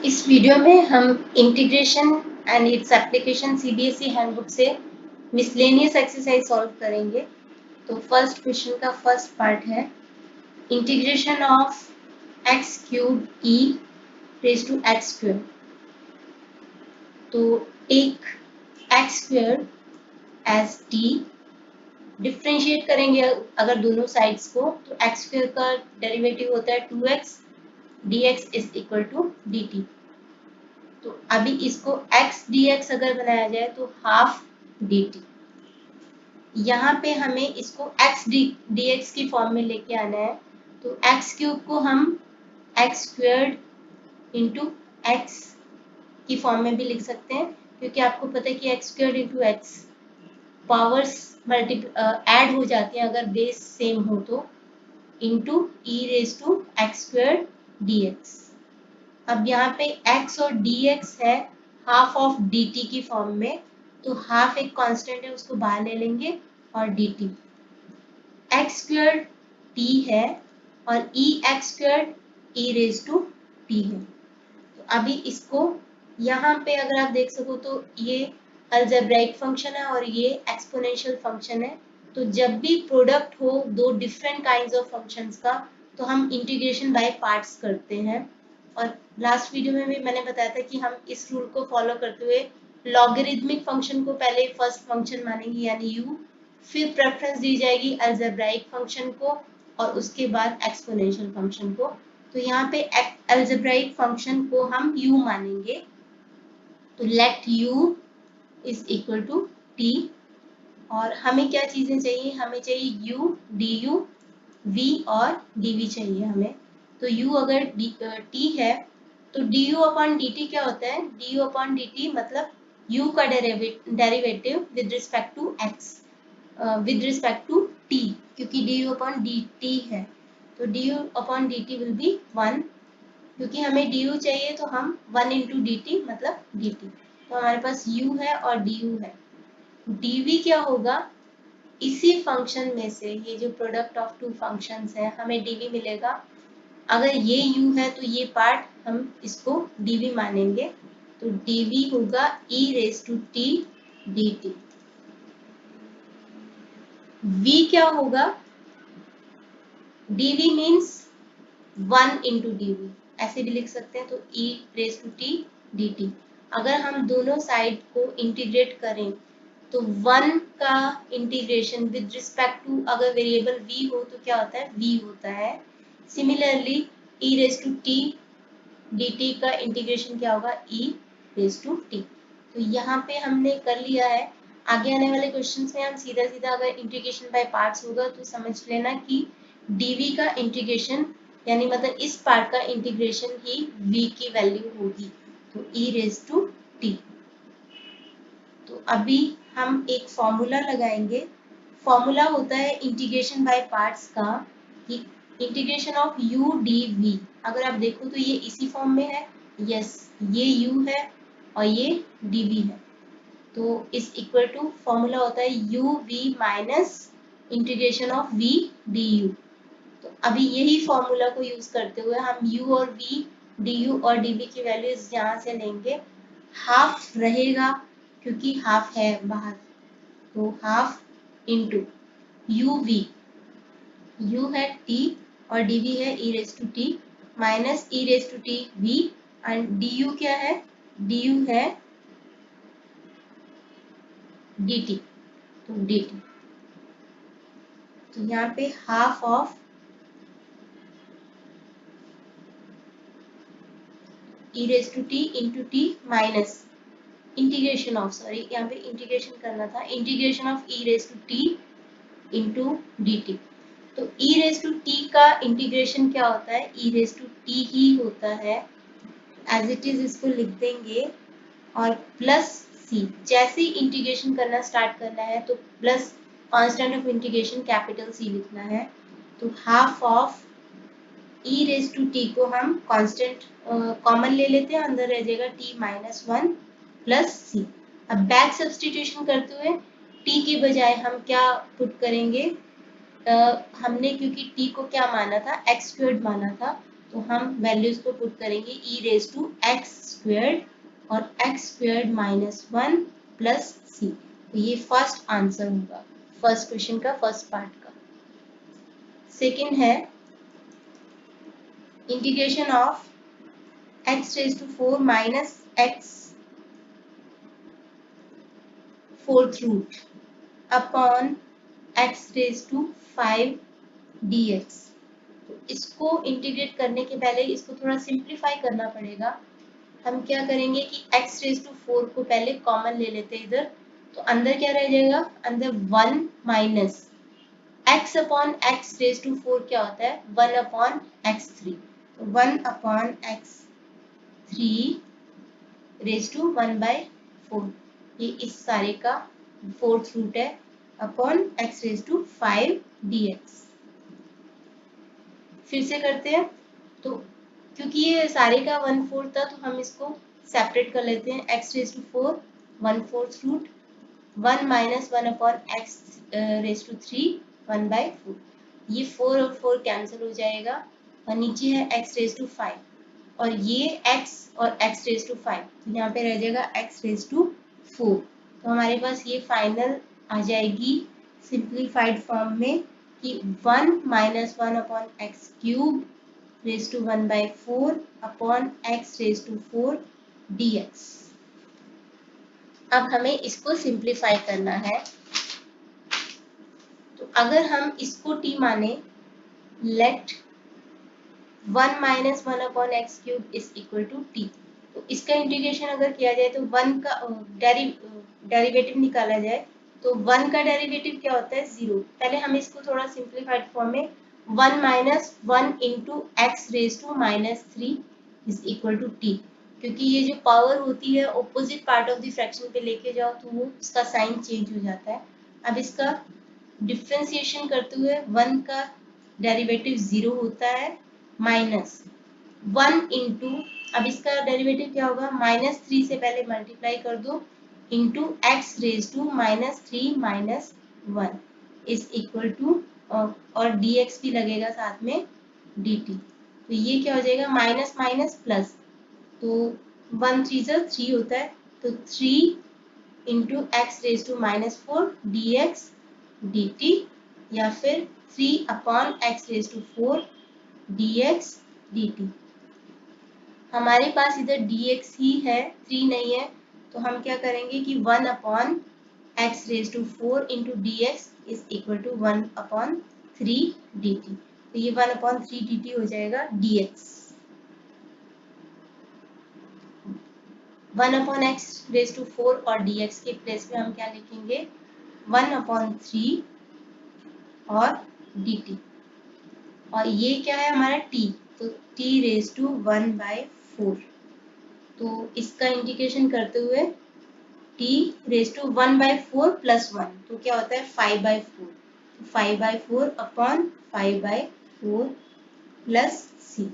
इस वीडियो में हम integration and its application CBSE handbook से मिसलेनियस एक्सरसाइज सॉल्व करेंगे। तो फर्स्ट क्वेश्चन का फर्स्ट पार्ट है integration of x cube E raise to x square. तो take X square as T, differentiate करेंगे अगर दोनों साइड्स को, तो एक्स स्क्वायर का डेरिवेटिव होता है 2x dx is equal to dt। तो अभी इसको x dx अगर बनाया जाए तो हाफ dt। यहाँ पे हमें इसको x dx की फॉर्म में लेके आना है। तो x क्यूब को हम x स्क्वायर्ड इंटू एक्स की फॉर्म में भी लिख सकते हैं, क्योंकि आपको पता है कि x squared into x powers add हो जाती हैं अगर बेस सेम हो तो, into e raise to x squared dx। अब यहाँ पे x और dx है हाफ ऑफ dt की फॉर्म में, तो हाफ एक कांस्टेंट है उसको बाहर ले लेंगे और dt। x स्क्वायर t है और e x square e raise to t है। तो अभी इसको यहाँ पे अगर आप देख सको तो ये अलजेब्राइक फंक्शन है और ये एक्सपोनेंशियल फंक्शन है। तो जब भी प्रोडक्ट हो दो डिफरेंट काइंड्स ऑफ फंक्शंस का, तो हम इंटीग्रेशन बाय पार्ट्स करते हैं। और लास्ट वीडियो में भी मैंने बताया था कि हम इस रूल को फॉलो करते हुए लॉगरिथमिक फंक्शन को पहले फर्स्ट फंक्शन मानेंगे यानी u, फिर प्रेफरेंस दी जाएगी अलजेब्राइक फंक्शन को और उसके बाद एक्सपोनेंशियल फंक्शन को। तो यहाँ पे अलजेब्राइक फंक्शन को हम u मानेंगे। तो let u is equal to t। और हमें क्या चीजें चाहिए, हमें चाहिए u du v और dv चाहिए हमें। तो u अगर t है तो du अपॉन dt क्या होता है, du अपॉन dt मतलब u का derivative with respect to x with respect to t, क्योंकि du अपॉन dt है तो du upon dt will be 1। क्योंकि हमें du चाहिए तो हम 1 इंटू dt मतलब dt। तो हमारे पास u है और du है। dv क्या होगा, इसी फंक्शन में से ये जो प्रोडक्ट ऑफ टू फंक्शंस है हमें dv मिलेगा। अगर ये u है तो ये पार्ट हम इसको dv मानेंगे। तो dv होगा e raise to t dt। v क्या होगा, dv मीन्स 1 इंटू dv, ऐसे भी लिख सकते हैं। तो e raise to t dt। अगर हम दोनों साइड को इंटीग्रेट करें तो 1 का इंटीग्रेशन विद रिस्पेक्ट टू अगर वेरिएबल v हो तो क्या होता है, v होता है। Similarly e raise to t dt का इंटीग्रेशन क्या होगा, e रेज टू t। तो यहाँ पे हमने कर लिया है। आगे आने वाले क्वेश्चंस में हम सीधा सीधा अगर इंटीग्रेशन बाय पार्ट्स होगा तो समझ लेना कि dv का इंटीग्रेशन यानी मतलब इस पार्ट का इंटीग्रेशन ही v की वैल्यू होगी, तो e रेज टू t। तो अभी हम एक फॉर्मूला लगाएंगे। फॉर्मूला होता है इंटीग्रेशन बाय पार्ट्स का कि इंटीग्रेशन ऑफ u dv, अगर आप देखो तो ये इसी फॉर्म में है, यस ये u है और ये dv है। तो इस इक्वल टू फॉर्मूला होता है u v minus integration of v du। तो अभी यही फॉर्मूला को यूज करते हुए हम u और v du और dv की वैल्यूज यहाँ से लेंगे। हाफ रहेगा क्योंकि हाफ है बाहर, तो half into u v, u है t और dv है e raise to t minus e raise to t v and du क्या है, du है dt। तो dt, तो यहाँ पे half of e raise to t into t minus integration of, sorry यहाँ पे इंटीग्रेशन करना था, integration of e raise to t into dt। तो e रेज टू t का इंटीग्रेशन क्या होता है, e रेज टू t ही होता है। एज इट इज इसको लिख देंगे और प्लस c, जैसे ही इंटीग्रेशन करना स्टार्ट करना है तो plus constant of integration capital C लिखना है। तो half of e raise to t को हम कांस्टेंट कॉमन ले लेते हैं, अंदर रह जाएगा t माइनस 1 प्लस c। अब बैक सब्सटीट्यूशन करते हुए t के बजाय हम क्या पुट करेंगे, हमने क्योंकि t को क्या माना था, x स्क्वायर्ड माना था, तो हम वैल्यूज को पुट करेंगे e raise to x squared और एक्स स्क्वेयर्ड माइनस 1 प्लस सी। तो ये फर्स्ट आंसर होगा फर्स्ट क्वेश्चन का फर्स्ट पार्ट का। सेकेंड है integration of x raise to 4 minus x fourth root upon x raise to 5 dx। तो इसको इंटीग्रेट करने के पहले इसको थोड़ा सिंप्लीफाई करना पड़ेगा। हम क्या करेंगे कि x रेज टू 4 को पहले कॉमन ले लेते हैं इधर, तो अंदर क्या रह जाएगा, अंदर 1 minus x upon x raise to 4 क्या होता है 1 अपॉन एक्स 3। तो 1 अपॉन एक्स 3 रेज टू 1/4, ये इस सारे का फोर्थ रूट है upon x raise to 5 dx। फिर से करते हैं, तो क्योंकि ये सारे का 1/4 था तो हम इसको सेपरेट कर लेते हैं। X raise to 4 1/4 root 1 minus 1 upon x raise to 3 1/4। ये 4 और 4 कैंसिल हो जाएगा और नीचे है एक्स रेज टू 5 और ये x और x रेज टू 5, तो यहाँ पे रह जाएगा x रेज टू 4। तो हमारे पास ये फाइनल आ जाएगी सिंप्लीफाइड फॉर्म में कि 1 minus 1 upon x cube raise to 1/4 upon x raise to 4 dx। अब हमें इसको सिंप्लीफाई करना है, तो अगर हम इसको t माने, let 1 minus 1 upon x cube is equal to t. तो इसका इंटीग्रेशन अगर किया जाए तो 1 का डेरिवेटिव निकाला जाए तो 1 का डेरिवेटिव क्या होता है 0। पहले हम इसको थोड़ा सिंप्लीफाइड फॉर्म में 1 minus 1 into x raise to minus 3 is equal to t, क्योंकि ये जो पावर होती है opposite part of the fraction पे लेके जाओ तो वो उसका साइन चेंज हो जाता है। अब इसका डिफ्रेंसिएशन करते हुए 1 का डेरिवेटिव 0 होता है माइनस 1 इंटू, अब इसका डेरिवेटिव क्या होगा माइनस 3 से पहले मल्टीप्लाई कर दो into x raise to minus 3 minus 1 is equal to, और dx भी लगेगा साथ में dt। तो ये क्या हो जाएगा माइनस माइनस प्लस, तो 1 3 से 3 होता है, तो 3 into x raise to minus 4 dx dt, या फिर 3 upon x raise to 4 dx dt। हमारे पास इधर dx ही है 3 नहीं है, तो हम क्या करेंगे कि 1 upon x raise to 4 into d x is equal to 1 upon 3 dt। तो ये 1 अपॉन 3 dt हो जाएगा dx। 1 upon x raise to 4 और dx के प्लेस में हम क्या लिखेंगे 1 अपॉन 3 और dt, और ये क्या है हमारा t, तो t रेज टू 1/4। तो इसका इंटीग्रेशन करते हुए t रेज टू 1/4 प्लस 1, तो क्या होता है 5/4। 5/4 अपॉन 5/4 प्लस c,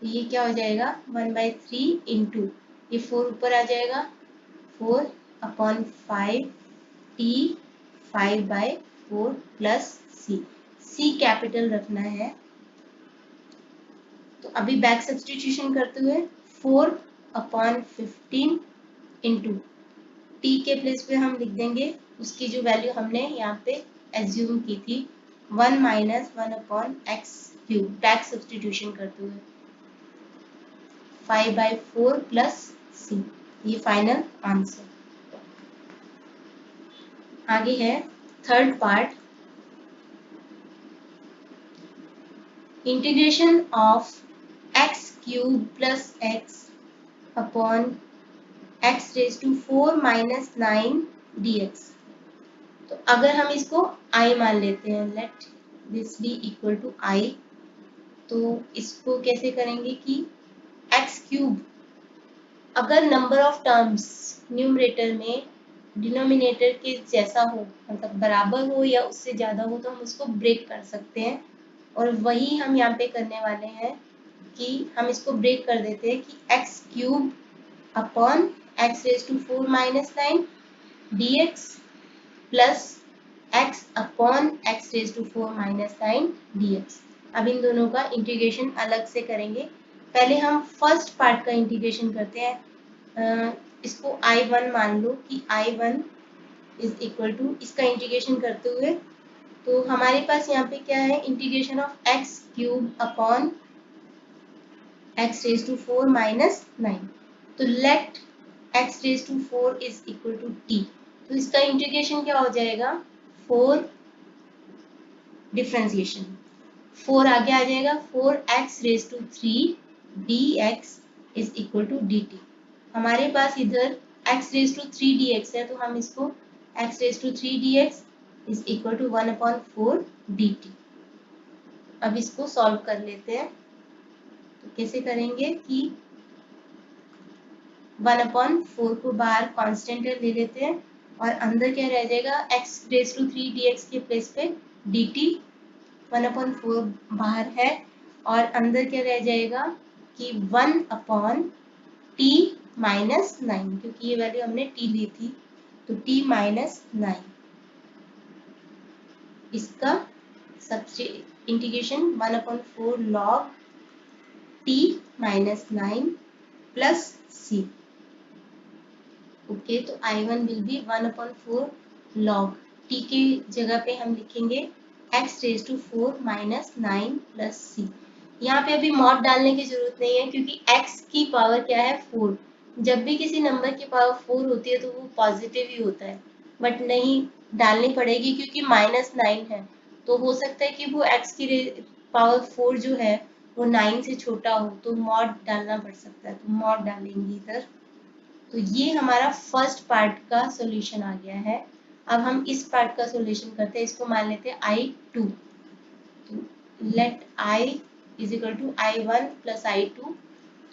तो ये क्या हो जाएगा 1/3 इंटू, ये 4 ऊपर आ जाएगा 4 upon 5 t 5/4 plus c capital रखना है। तो अभी बैक सब्स्टिट्यूशन करते हुए 4 अपॉन 15 इंटू टी के प्लेस पे हम लिख देंगे उसकी जो वैल्यू हमने यहाँ पे एज्यूम की थी 1 minus 1 upon x cube, back substitution करते हुए 5/4 प्लस सी, ये फाइनल आंसर। आगे है third part, integration of x cube plus x upon x raise to 4 minus 9 dx। तो अगर हम इसको i मान लेते हैं, let this be equal to i, तो इसको कैसे करेंगे कि एक्स क्यूब अगर नंबर ऑफ टर्म्स न्यूमरेटर में डिनोमिनेटर के जैसा हो, मतलब बराबर हो या उससे ज़्यादा हो, तो हम उसको ब्रेक कर सकते हैं, और वही हम यहाँ पे करने वाले हैं कि हम इसको ब्रेक कर देते हैं कि x cube upon x raise to 4 minus 9 dx plus x upon x raise to 4 minus 9 dx। अब इन दोनों का इंटीग्रेशन अलग से करेंगे। पहले हम फर्स्ट पार्ट का इंटीग्रेशन करते हैं। इसको I1 मान लो कि I1 इज इक्वल टू, इसका इंटीग्रेशन करते हुए तो हमारे पास यहाँ पे क्या है, integration of x cube upon x raise to 4 minus 9। तो let x raise to 4 is equal to t, तो इसका इंटीग्रेशन क्या हो जाएगा, 4 डिफ्रेंसिएशन, 4 आगे आ जाएगा, 4x raise to 3 dx is equal to dt। हमारे पास इधर x रेज टू 3 dx है, तो हम इसको x raise to 3 dx is equal to 1/4 dt। अब इसको सॉल्व कर लेते हैं। तो कैसे करेंगे कि 1/4 को बाहर कांस्टेंट ले लेते हैं और अंदर क्या रह जाएगा, x रेज टू 3 dx के प्लेस पे dt, 1/4 बाहर है और अंदर क्या रह जाएगा कि 1/t माइनस 9, क्योंकि ये वैल्यू हमने t ली थी, तो t माइनस 9। इसका सबसे integration 1/4 log t minus 9 plus c। Okay, तो I1 will be 1/4 log t की जगह पे हम लिखेंगे x raise to 4 minus 9 plus c। यहाँ पे अभी मॉड डालने की जरूरत नहीं है, क्योंकि x की पावर क्या है, 4। जब भी किसी नंबर की पावर 4 होती है तो वो पॉजिटिव ही होता है, बट नहीं डालनी पड़ेगी क्योंकि माइनस 9 है, तो हो सकता है कि वो x की पावर 4 जो है वो 9 से छोटा हो, तो मॉड डालना पड़ सकता है, तो मॉड डालेंगे इधर। तो ये हमारा फर्स्ट पार्ट का सॉल्यूशन आ गया है। अब हम इस पार्ट का सॉल्यूशन करते हैं, इसको मान लेते हैं I2। तो let I is equal to I1 plus I2।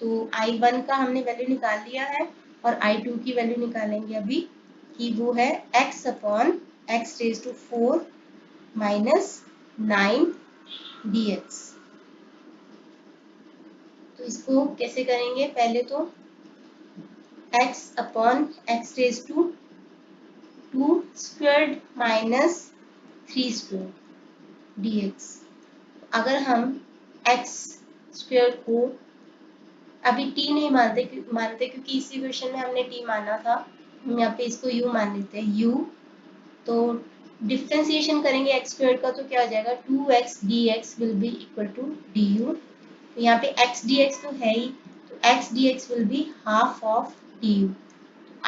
तो I1 का हमने वैल्यू निकाल लिया है और I2 की वैल्यू निकालेंगे अभी, कि वो है x upon x raise to 4 minus 9 dx। तो इसको कैसे करेंगे, पहले तो x upon x raise to 2 squared minus 3 square dx। अगर हम x स्क्वायर को अभी t नहीं मानते क्योंकि इसी क्वेश्चन में हमने t माना था, हम यहाँ पे इसको u मान लेते हैं, u। तो डिफ्रेंसिएशन करेंगे x स्क्वायर का, तो क्या हो जाएगा, 2x dx will be equal to du। तो यहाँ पे x dx तो है ही, तो x dx will be half of du।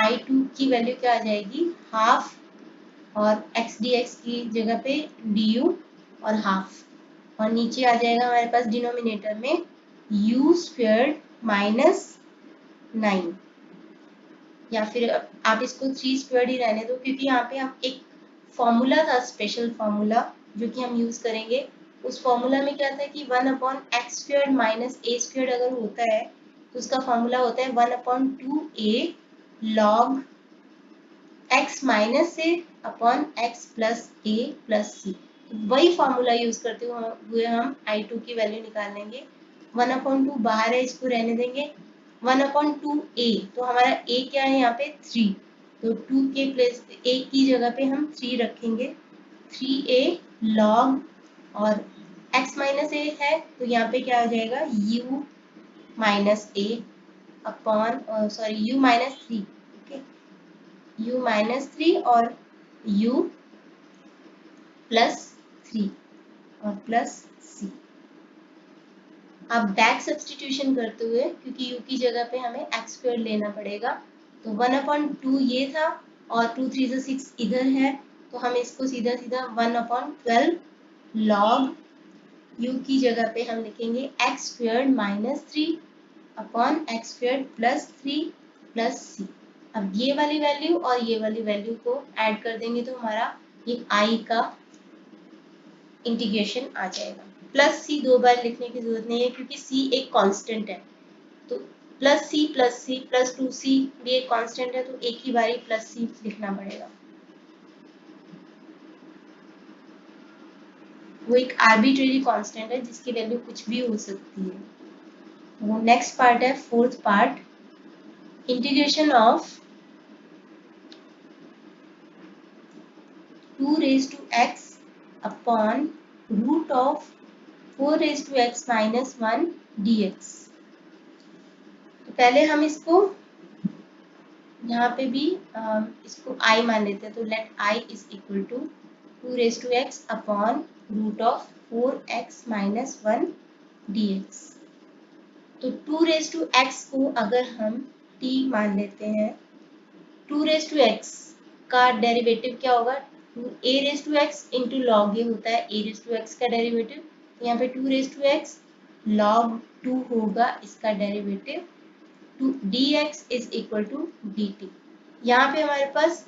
I2 की वैल्यू क्या आ जाएगी, हाफ, और x dx की जगह पे du और हाफ, और नीचे आ जाएगा हमारे पास डिनोमिनेटर में u स्क्वायर्ड माइनस 9, या फिर आप इसको 3 स्क्वायर्ड ही रहने दो, क्योंकि यहाँ पे हम एक फॉर्मूला था, स्पेशल फॉर्मूला जो कि हम यूज करेंगे। उस फॉर्मूला में क्या था कि 1/x squared minus a squared अगर होता है तो उसका फॉर्मूला होता है 1/2a log x minus A upon x plus A plus सी। वही फॉर्मूला यूज करते हुए हम I2 की वैल्यू निकाल लेंगे। 1/2 बाहर है, इसको रहने देंगे। 1/2a, तो हमारा a क्या है यहाँ पे, 3, तो 2 के प्लेस a की जगह पे हम 3 रखेंगे, 3a log, और x माइनस ए है तो यहाँ पे क्या हो जाएगा, u minus A upon sorry u minus 3, u minus 3 और u प्लस 3 और प्लस c। अब बैक सब्स्टिट्यूशन करते हुए, क्योंकि u की जगह पे हमें x स्क्वायर लेना पड़ेगा, तो 1/2 ये था और 2 3 6 इधर है, तो हम इसको सीधा सीधा 1/12 log u की जगह पे हम लिखेंगे x square minus 3 upon x square plus 3 plus C. अब ये वाली वैल्यू और ये वाली वैल्यू को ऐड कर देंगे तो हमारा ये i का इंटीग्रेशन आ जाएगा। प्लस सी 2 बार लिखने की जरूरत नहीं है, क्योंकि c एक कांस्टेंट है, तो प्लस सी प्लस 2c भी एक कांस्टेंट है, तो एक ही बारी प्लस सी लिखना पड़ेगा। वो एक आर्बिट्रेरी कांस्टेंट है जिसकी वैल्यू कुछ भी हो सकती है। वो नेक्स्ट पार्ट है, fourth part, integration of 2 raised to x upon root of 4 raise to x minus 1 dx। तो पहले हम इसको यहाँ पे भी इसको i मान लेते हैं, तो let i is equal to 2 raise to x upon root of 4x minus 1 dx। तो 2 रेज टू एक्स को अगर हम t मान लेते हैं, 2 रेज टू एक्स का डेरिवेटिव क्या होगा, a raise to X into log A होता है a रेज टू एक्स का डेरिवेटिव। तो यहाँ पे 2 रेज टू एक्स लॉग 2 होगा इसका derivative, to dx is equal to dt। यहाँ पे हमारे पास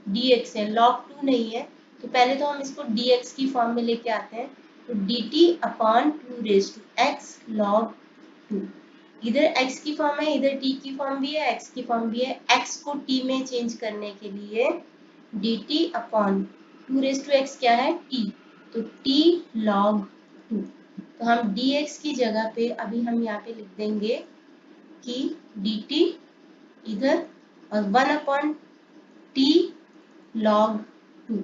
dx है, log 2 नहीं है, तो पहले तो हम इसको dx की फॉर्म में लेके आते हैं। तो dt अपॉन 2 रेज टू x log 2, इधर x की फॉर्म है, इधर t की फॉर्म भी है, x की फॉर्म भी है। x को t में चेंज करने के लिए dt अपॉन 2 रेज टू x क्या है, t, तो t log 2। तो हम dx की जगह पे अभी हम यहाँ पे लिख देंगे कि dt इधर और 1 अपॉन t log 2,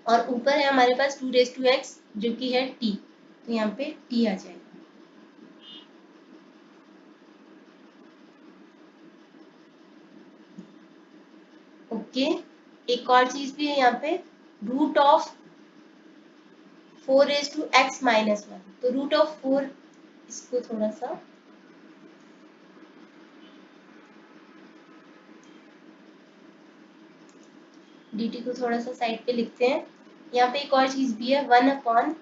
और ऊपर है हमारे पास 2 रेज टू x जो कि है t, तो यहाँ पे t आ जाएगा। ओके, एक और चीज भी है यहाँ पे, root of 4 raise to x minus 1। तो रूट ऑफ 4, इसको थोड़ा सा dt को थोड़ा सा साइड पे लिखते हैं। यहाँ पे एक और चीज भी है, 1 अपॉन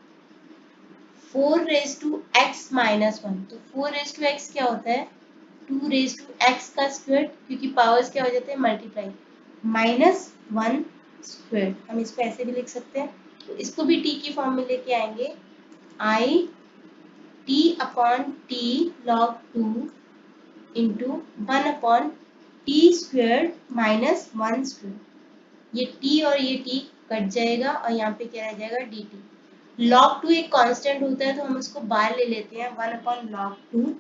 4 रेज टू x माइनस 1। तो 4 रेज टू x क्या होता है, 2 रेज टू x का स्क्वायर, क्योंकि पावर्स क्या हो जाते हैं मल्टीप्लाई, माइनस 1 स्क्वायर। हम इसको ऐसे भी लिख सकते हैं, तो इसको भी t की फॉर्म में लेके आएंगे, i t upon t log 2 into 1 upon t square minus 1 square. ये t और ये t कट जाएगा और यहाँ पे क्या रह जाएगा, dt। log 2 एक कांस्टेंट होता है, तो हम उसको बाहर ले लेते हैं, 1 अपॉन log 2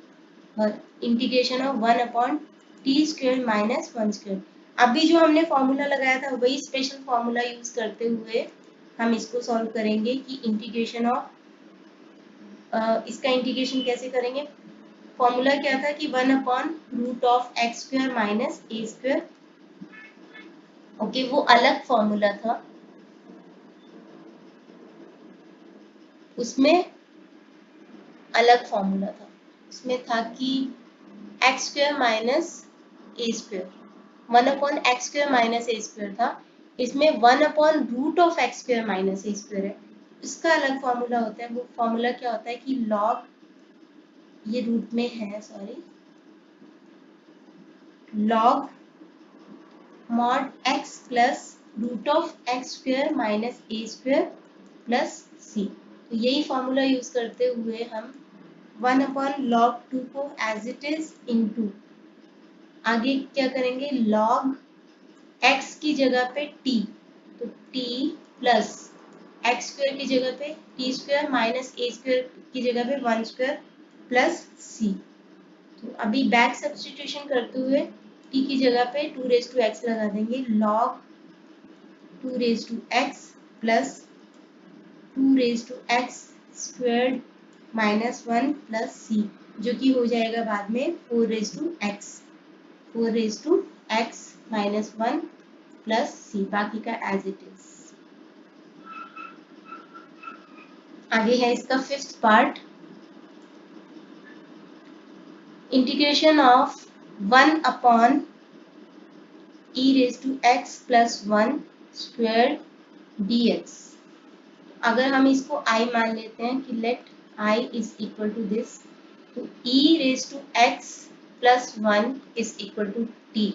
और integration of 1 upon T square minus 1 square. अभी जो हमने फॉर्मूला लगाया था वही स्पेशल फॉर्मूला यूज करते हुए हम इसको सॉल्व करेंगे कि इंटीग्रेशन ऑफ इसका इंटीग्रेशन कैसे करेंगे। फॉर्मूला क्या था कि 1 upon root of x square minus A square. Okay, वो अलग फॉर्मूला था, उसमें अलग फॉर्मूला था, उसमें था कि एक्स स्क्वायर माइनस ए square, 1 upon x square minus ए स्क्वायर था। इसमें 1 upon root of x square minus A square है, इसका अलग फॉर्मूला होता है। वो फॉर्मूला क्या होता है कि लॉग, ये रूट में है sorry, log mod X plus root of x square minus A square plus सी। तो यही फॉर्मूला यूज करते हुए हम 1 अपॉन लॉग 2 को एज इट इज इनटू आगे क्या करेंगे, लॉग x की जगह पे t, तो t प्लस एक्स स्क्वायर की जगह पे टी स्क्वायर माइनस ए स्क्वायर की जगह पे 1 स्क्वायर प्लस सी। तो अभी बैक सब्स्टिट्यूशन करते हुए t की जगह पे 2 रेज टू एक्स लगा देंगे, log 2 raise to x plus 2 raise to x square minus 1 plus C, जो कि हो जाएगा बाद में 4 raise to X, 4 raise to x minus 1 plus C, बाकी का एज इट इज। आगे है इसका fifth part, integration of 1 upon E raise to x plus 1 square dx। अगर हम इसको i मान लेते हैं कि let i is equal to this, तो e raise to x plus 1 is equal to t।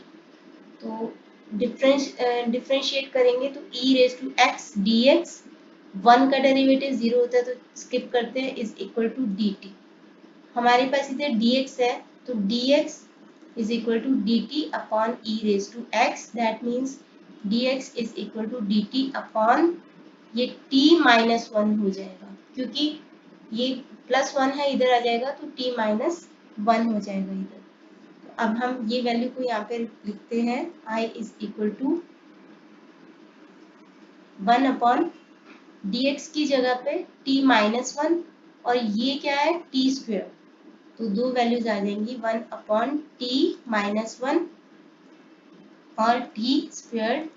तो डिफरेंशिएट करेंगे तो e raise to x dx, 1 का डेरिवेटिव 0 होता है तो स्किप करते हैं, इज इक्वल टू dt। हमारे पास इधर dx है, तो dx is equal to dt अपॉन e raise to x, that means dx is equal to dt अपॉन ये t माइनस 1 हो जाएगा, क्योंकि ये प्लस 1 है, इधर आ जाएगा तो t माइनस 1 हो जाएगा इधर। अब हम ये वैल्यू को यहाँ पे लिखते हैं, i is equal to 1 upon dx की जगह पे t माइनस 1 और ये क्या है टी स्क्वायर, तो दो वैल्यूज आ जाएंगी 1/t-1 और टी स्क्वायर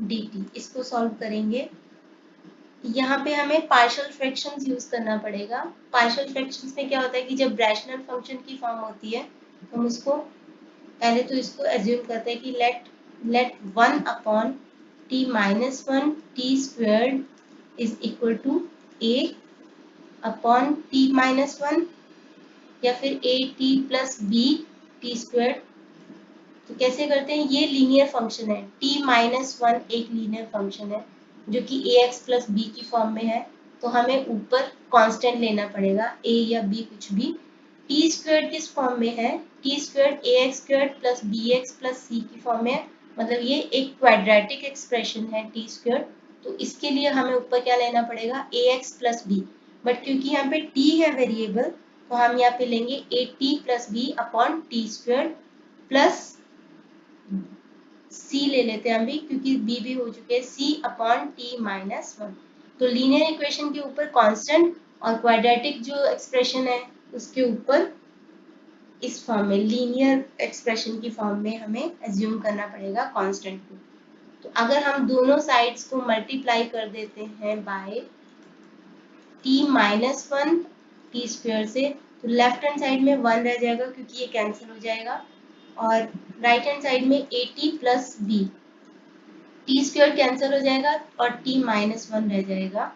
dt। इसको सॉल्व करेंगे। यहाँ पे हमें पार्शियल फ्रैक्शंस यूज करना पड़ेगा। पार्शियल फ्रैक्शंस में क्या होता है कि जब रैशनल फंक्शन की फॉर्म होती है तो हम उसको पहले तो इसको एज्यूम करते हैं कि let 1/t-1 t squared is equal to a/t-1 या फिर a t plus b t squared. तो कैसे करते हैं, ये लीनियर फंक्शन है, t-1 एक लीनियर फंक्शन है जो कि ax प्लस b की फॉर्म में है, तो हमें ऊपर कांस्टेंट लेना पड़ेगा a या b कुछ भी। टी स्क्वायर किस फॉर्म में है, T square ax square plus bx plus c की फॉर्म में है, मतलब ये एक क्वाड्रेटिक एक्सप्रेशन है टी स्क्वायर। तो इसके लिए हमें ऊपर क्या लेना पड़ेगा ax प्लस b, बट क्योंकि यहाँ पे t है वेरिएबल तो हम यहाँ पे लेंगे at plus b upon T square plus c ले लेते हैं अभी क्योंकि b भी हो चुके हैं c/t-1। तो लीनियर इक्वेशन के ऊपर कांस्टेंट और क्वाड्रेटिक जो एक्सप्रेशन है उसके ऊपर इस फॉर्म में लीनियर एक्सप्रेशन की फॉर्म में हमें एज्यूम करना पड़ेगा कांस्टेंट को। तो अगर हम दोनों साइड्स को मल्टीप्लाई कर देते हैं बाय t-1 टी स्क्वायर से, तो लेफ्ट हैंड साइड में 1 रह जाएगा क्योंकि ये कैंसिल हो जाएगा, और राइट हैंड साइड में at plus b, T square cancel हो जाएगा और t-1 रह जाएगा,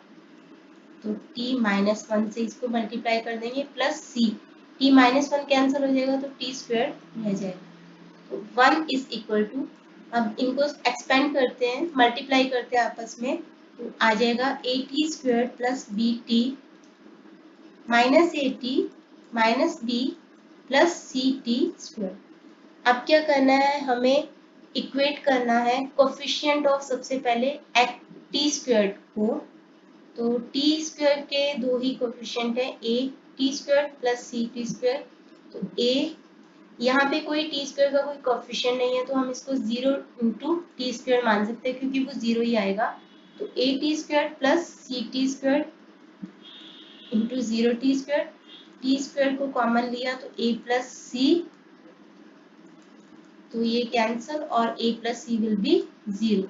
तो t-1 से इसको मल्टीप्लाई कर देंगे प्लस c, t-1 कैंसिल हो जाएगा तो t स्क्वायर रह जाएगा, तो 1 इज इक्वल टू, अब इनको एक्सपेंड करते हैं मल्टीप्लाई करते हैं आपस में, तो आ जाएगा at square plus bt minus at minus b plus ct square. अब क्या करना है, हमें इक्वेट करना है कोफिशिएंट ऑफ सबसे पहले टी स्क्वायर को, तो टी स्क्वायर के दो ही कोफिशिएंट है a t square plus c t square, तो a यहाँ पे कोई टी स्क्वायर का कोई कोफिशिएंट नहीं है तो हम इसको 0 इंटू टी स्क्वायर मान सकते हैं क्योंकि वो 0 ही आएगा, तो a t square plus c t square into 0 t square को कॉमन लिया तो a प्लस सी, तो ये कैंसल और a plus c will be 0।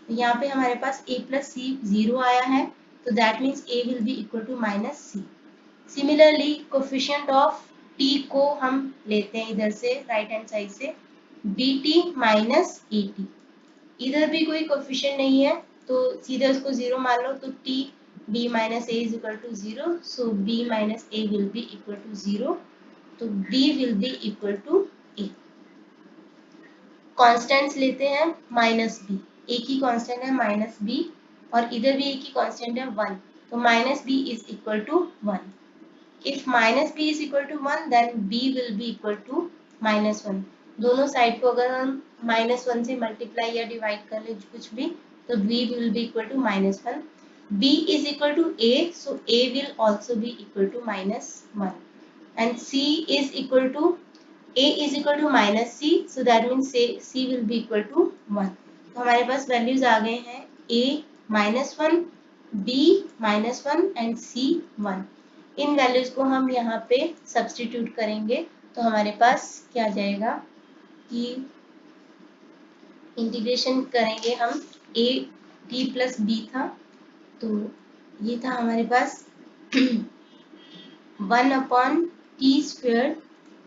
तो यहाँ पे हमारे पास a प्लस सी 0 आया है, तो that means a will be equal to minus c. Similarly coefficient of t को हम लेते हैं इधर से राइट हैंड साइड से bt माइनस at, इधर भी कोई कोफिशिएंट नहीं है तो सीधे उसको 0 मान लो, तो t b minus a is equal to 0, so b minus a will be equal to 0, तो b will be equal to a। Constants लेते हैं माइनस बी, एक ही कांस्टेंट है माइनस बी और इधर भी एक ही कांस्टेंट है 1, तो minus b is equal to 1। If minus b is equal to 1 then b will be equal to minus 1। दोनों साइड को अगर हम माइनस 1 से मल्टीप्लाई या डिवाइड कर ले कुछ भी, तो b will be equal to minus 1। b is equal to a, so a will also be equal to minus 1, and c is equal to a is equal to minus c, so that means c will be equal to 1। तो हमारे पास values आ गए हैं a minus 1, b minus 1 and c 1। In values को हम यहाँ पे substitute करेंगे तो हमारे पास क्या आ जाएगा कि इंटीग्रेशन करेंगे हम a t प्लस b था, तो ये था हमारे पास 1/t स्क्वायर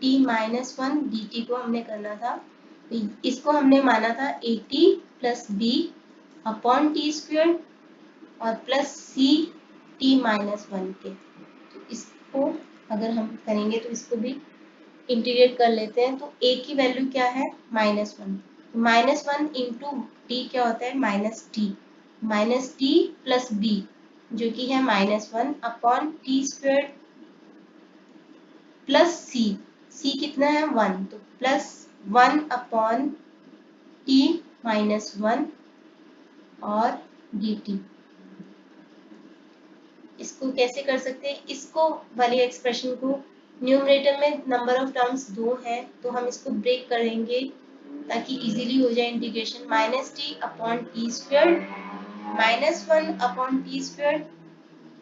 t-1 dt को हमने करना था, तो इसको हमने माना था at plus b upon T square और प्लस c t-1 के। तो इसको अगर हम करेंगे तो इसको भी इंटीग्रेट कर लेते हैं, तो a की वैल्यू क्या है -1, -1 इंटू टी क्या होता है माइनस टी प्लस b जो कि है -1 अपॉन टी स्क्वायर प्लस सी कितना है 1, तो प्लस 1 अपॉन टी माइनस 1 और dt। इसको कैसे कर सकते हैं, इसको वाली एक्सप्रेशन को न्यूमरेटर में नंबर ऑफ टर्म्स 2 है तो हम इसको ब्रेक करेंगे ताकि इजीली हो जाए integration. Minus T upon T square minus 1 upon T square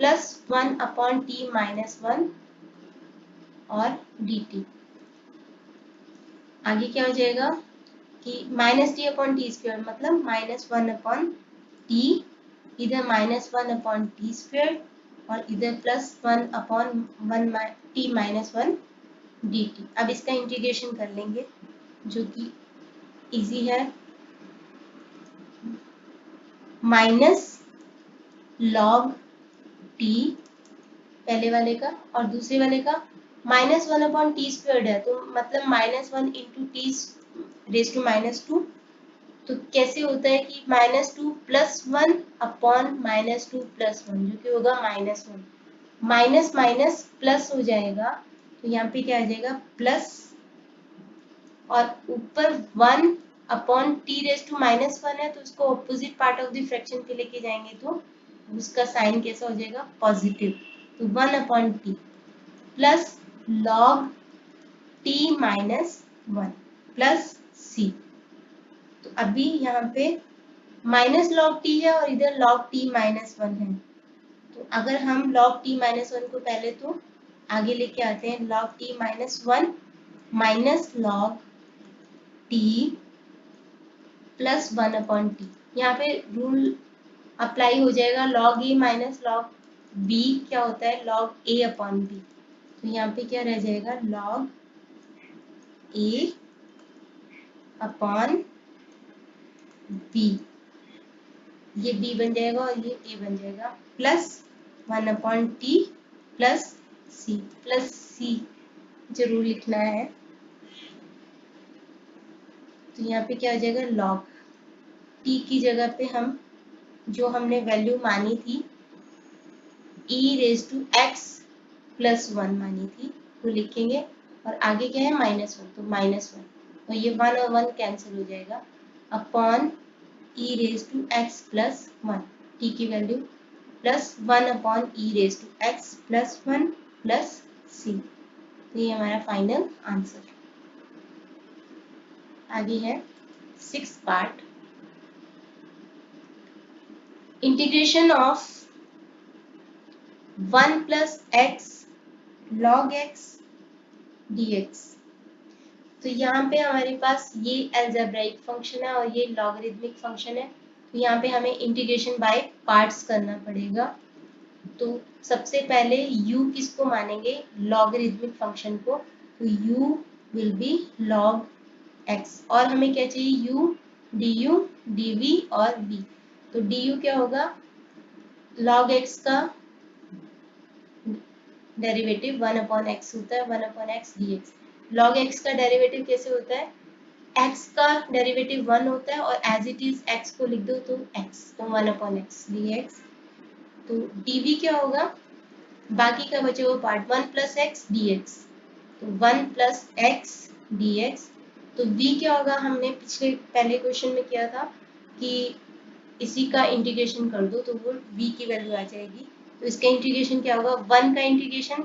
plus 1 upon T minus 1 और dt। आगे क्या हो जाएगा कि minus T upon T square मतलब माइनस 1 अपॉन टी, इधर माइनस 1 अपॉन टी स्क्वायर और इधर plus 1 upon 1 T minus 1 dt। अब इसका इंटीग्रेशन कर लेंगे जो कि इजी है। माइनस लॉग टी पहले वाले का और दूसरे वाले का माइनस 1 अपॉन टी स्क्वायर्ड है, तो मतलब minus 1 into t raise to minus 2। तो कैसे होता है कि माइनस 2 प्लस 1 अपॉन माइनस 2 प्लस 1 जो कि होगा माइनस 1। माइनस माइनस प्लस हो जाएगा, तो यहाँ पे क्या आ जाएगा प्लस, और ऊपर 1 upon t raise to minus 1 है तो उसको opposite part of the fraction पे लेके जाएंगे तो उसका साइन कैसा हो जाएगा पॉजिटिव। तो 1 upon T plus log T minus 1 plus सी। तो अभी यहाँ पे माइनस लॉग टी है और इधर लॉग टी माइनस 1 है, तो अगर हम लॉग टी माइनस 1 को पहले तो आगे लेके आते हैं, log T minus 1 minus log T plus 1 upon T. यहाँ पे रूल अप्लाई हो जाएगा, लॉग ए माइनस लॉग बी क्या होता है लॉग ए अपॉन बी। तो यहाँ पे क्या रह जाएगा लॉग ए अपॉन बी, ये बी बन जाएगा और ये ए बन जाएगा, प्लस 1 अपॉन टी प्लस सी जरूर लिखना है। तो यहाँ पे क्या हो जाएगा लॉग टी की जगह पे हम जो हमने वैल्यू मानी थी ई रेज टू एक्स प्लस 1 मानी थी वो लिखेंगे, और आगे क्या है माइनस 1 तो माइनस 1, और ये 1 और 1 कैंसिल हो जाएगा, upon E raise to x plus 1 t की value plus 1 upon E raise to x plus 1 plus सी। तो ये हमारा फाइनल आंसर। आगे है 6th part, integration of 1 plus x log x dx। तो यहाँ पे हमारे पास ये अलजेब्राइक फंक्शन है और ये लॉगरिथमिक फंक्शन है, तो यहाँ पे हमें इंटीग्रेशन बाय पार्ट्स करना पड़ेगा। तो सबसे पहले u किसको मानेंगे लॉगरिथमिक फंक्शन को, तो u will be log x, और हमें क्या चाहिए u du dv और v। तो du क्या होगा log x का डेरिवेटिव 1 अपॉन x होता है, 1 upon x dx। log x का डेरिवेटिव कैसे होता है x का डेरिवेटिव 1 होता है और एज इट इज x को लिख दो तो x, तो 1 अपॉन x dx। तो dv क्या होगा बाकी का बचे हुआ पार्ट 1 प्लस एक्स dx, तो 1 प्लस एक्स dx। तो v क्या होगा हमने पिछले पहले क्वेश्चन में किया था कि इसी का इंटीग्रेशन कर दो तो वो v की वैल्यू आ जाएगी। तो इसका इंटीग्रेशन क्या होगा 1 का इंटीग्रेशन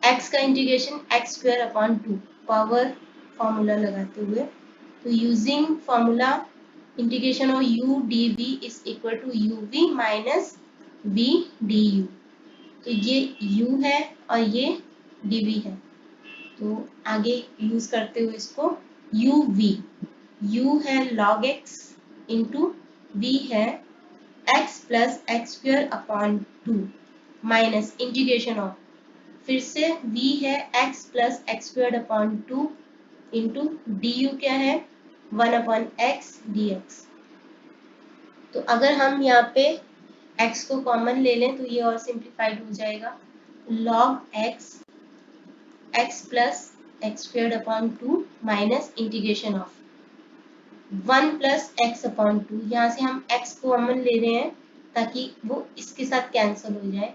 x का integration x square upon 2 power formula लगाते हुए। तो using formula integration of u dv is equal to uv minus v du। तो ये u है और ये dv है, तो आगे यूज करते हुए इसको u है log x इंटू v है x plus x square upon 2 minus integration of फिर से v है x plus x square upon 2 into du क्या है 1 अपॉन x dx। तो अगर हम यहाँ पे x को कॉमन ले लें तो ये और सिंप्लीफाइड हो जाएगा, log x plus x square upon 2 minus integration of 1 plus x upon 2, यहाँ से हम x को कॉमन ले रहे हैं ताकि वो इसके साथ कैंसिल हो जाए।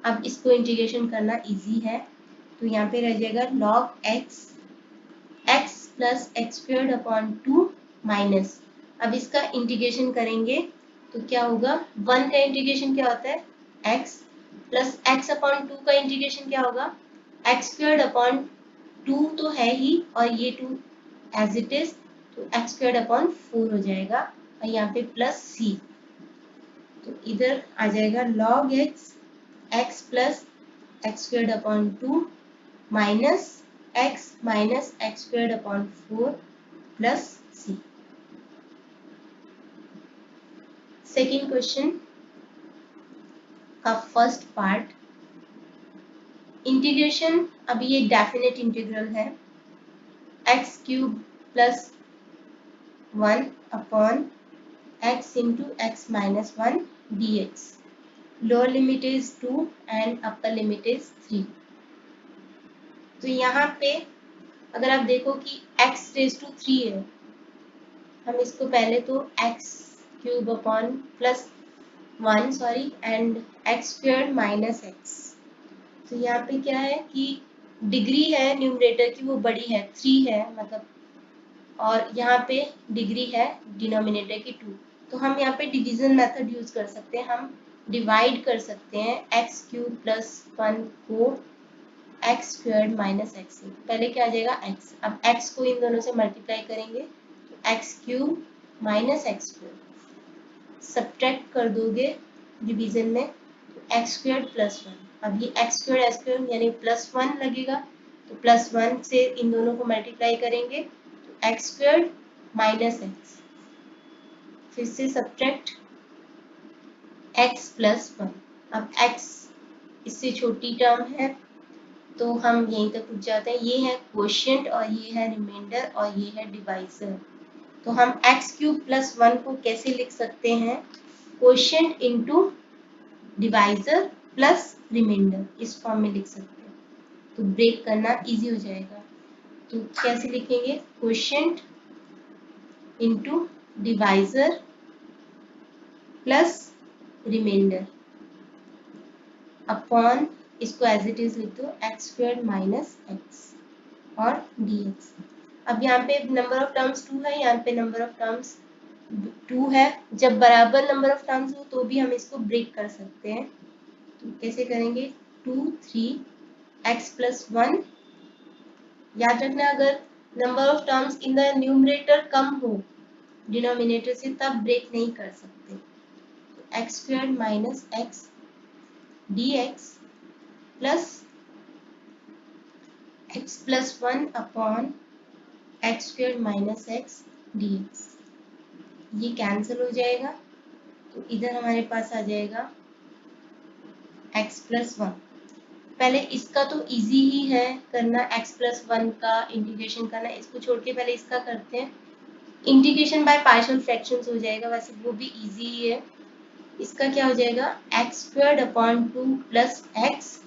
अब इसको इंटीग्रेशन करना इजी है, तो यहाँ पे रह जाएगा log x plus x square upon 2 minus, अब इसका इंटीग्रेशन करेंगे तो क्या होगा 1 का इंटीग्रेशन क्या होता है x प्लस एक्स अपॉन 2 का इंटीग्रेशन क्या होगा एक्स स्क्वायर अपॉन 2 तो है ही और ये 2 एज इट इज, तो एक्स स्क्वायर अपॉन 4 हो जाएगा और यहाँ पे प्लस c। तो इधर आ जाएगा log x x plus x squared upon 2 minus x squared upon 4 plus c। Second question का फर्स्ट पार्ट, इंटीग्रेशन, अभी ये डेफिनेट इंटीग्रल है, x cube plus 1 upon x into x minus 1 dx। Lower limit is 2 and upper limit is 3। तो यहाँ पे अगर आप देखो कि x रेज टू 3 है, हम इसको पहले तो x cube upon plus 1 sorry and x squared minus x. तो यहाँ पे क्या है कि डिग्री है न्यूमरेटर की वो बड़ी है 3 है मतलब, और यहाँ पे डिग्री है डिनोमिनेटर की 2। तो हम यहाँ पे डिवीजन मेथड यूज कर सकते हैं, हम डिवाइड कर सकते हैं एक्स क्यूब प्लस 1 को एक्स स्क्वायर्ड माइनस एक्स से। पहले क्या आ जाएगा x, अब x को इन दोनों से मल्टीप्लाई करेंगे तो x cube minus x square, subtract कर दोगे डिवीजन में तो एक्स स्क्वायर प्लस 1। अब ये एक्स स्क्वायर यानी प्लस 1 लगेगा, तो प्लस 1 से इन दोनों को मल्टीप्लाई करेंगे तो एक्स स्क्वायर माइनस एक्स, फिर से सब्ट्रैक्ट एक्स प्लस 1। अब एक्स इससे छोटी टर्म है तो हम यहीं तक रुक जाते हैं। ये है क्वोशिएंट और ये है रिमाइंडर और ये है डिवाइजर। तो हम एक्स क्यूब प्लस 1 को कैसे लिख सकते हैं, quotient into divisor plus reminder, इस फॉर्म में लिख सकते हैं। तो ब्रेक करना इजी हो जाएगा। तो कैसे लिखेंगे, quotient into divisor plus reminder upon, इसको एज इट इज लिख दो, एक्स स्क्वायर्ड माइनस एक्स और dx। अब यहाँ पे नंबर ऑफ टर्म्स 2 है, यहाँ पे नंबर ऑफ टर्म्स 2 है। जब बराबर नंबर ऑफ टर्म्स हो तो भी हम इसको ब्रेक कर सकते हैं। तो कैसे करेंगे, 2 3 x प्लस 1। याद रखना अगर number of terms in the numerator कम हो डिनोमिनेटर से तब ब्रेक नहीं कर सकते। तो x squared minus x dx plus x plus 1 upon x squared minus x dx। ये कैंसिल हो जाएगा तो इधर हमारे पास आ जाएगा x प्लस 1। पहले इसका तो इजी ही है करना, x प्लस 1 का इंटीग्रेशन करना, इसको छोड़ के पहले इसका करते हैं। इंटीग्रेशन बाय पार्शियल फ्रैक्शंस हो जाएगा, वैसे वो भी इजी ही है। इसका क्या हो जाएगा, x squared upon 2 plus x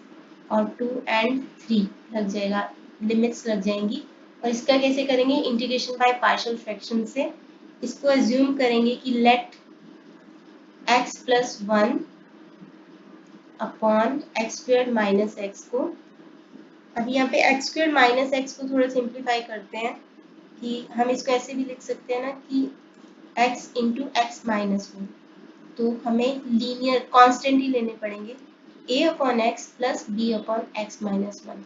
और 2 एंड 3 लग जाएगा, लिमिट्स लग जाएंगी। और इसका कैसे करेंगे, इंटीग्रेशन बाय पार्शियल फ्रैक्शन से। इसको एज्यूम करेंगे कि let x plus 1 upon x squared minus x को, अब यहाँ पे एक्स स्क्वायर्ड माइनस एक्स को थोड़ा सिंप्लीफाई करते हैं कि हम इसको ऐसे भी लिख सकते हैं ना कि x इंटू एक्स माइनस 1। तो हमें लीनियर कांस्टेंट ही लेने पड़ेंगे, a upon x plus b upon x minus 1।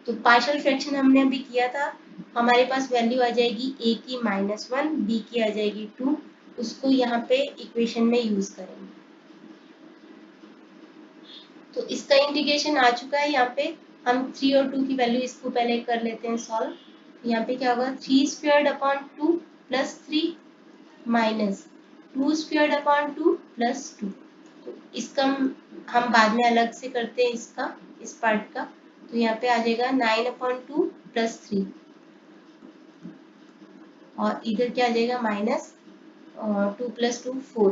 तो पार्शियल फ्रैक्शन हमने अभी किया था, हमारे पास वैल्यू आ जाएगी a की -1, b की आ जाएगी 2, उसको यहाँ पे इक्वेशन में यूज करेंगे। तो इसका इंटीग्रेशन आ चुका है, यहाँ पे हम 3 और 2 की वैल्यू इसको पहले कर लेते हैं सॉल्व। यहाँ पे क्या होगा, 3 squared upon 2 plus 3 minus 2 squared upon 2 plus 2। तो इसका हम बाद में अलग से करते हैं इसका, इस पार्ट का। तो यहाँ पे आ जाएगा 9 अपॉन 2 प्लस 3 और इधर क्या आ जाएगा माइनस 2 प्लस 2 4।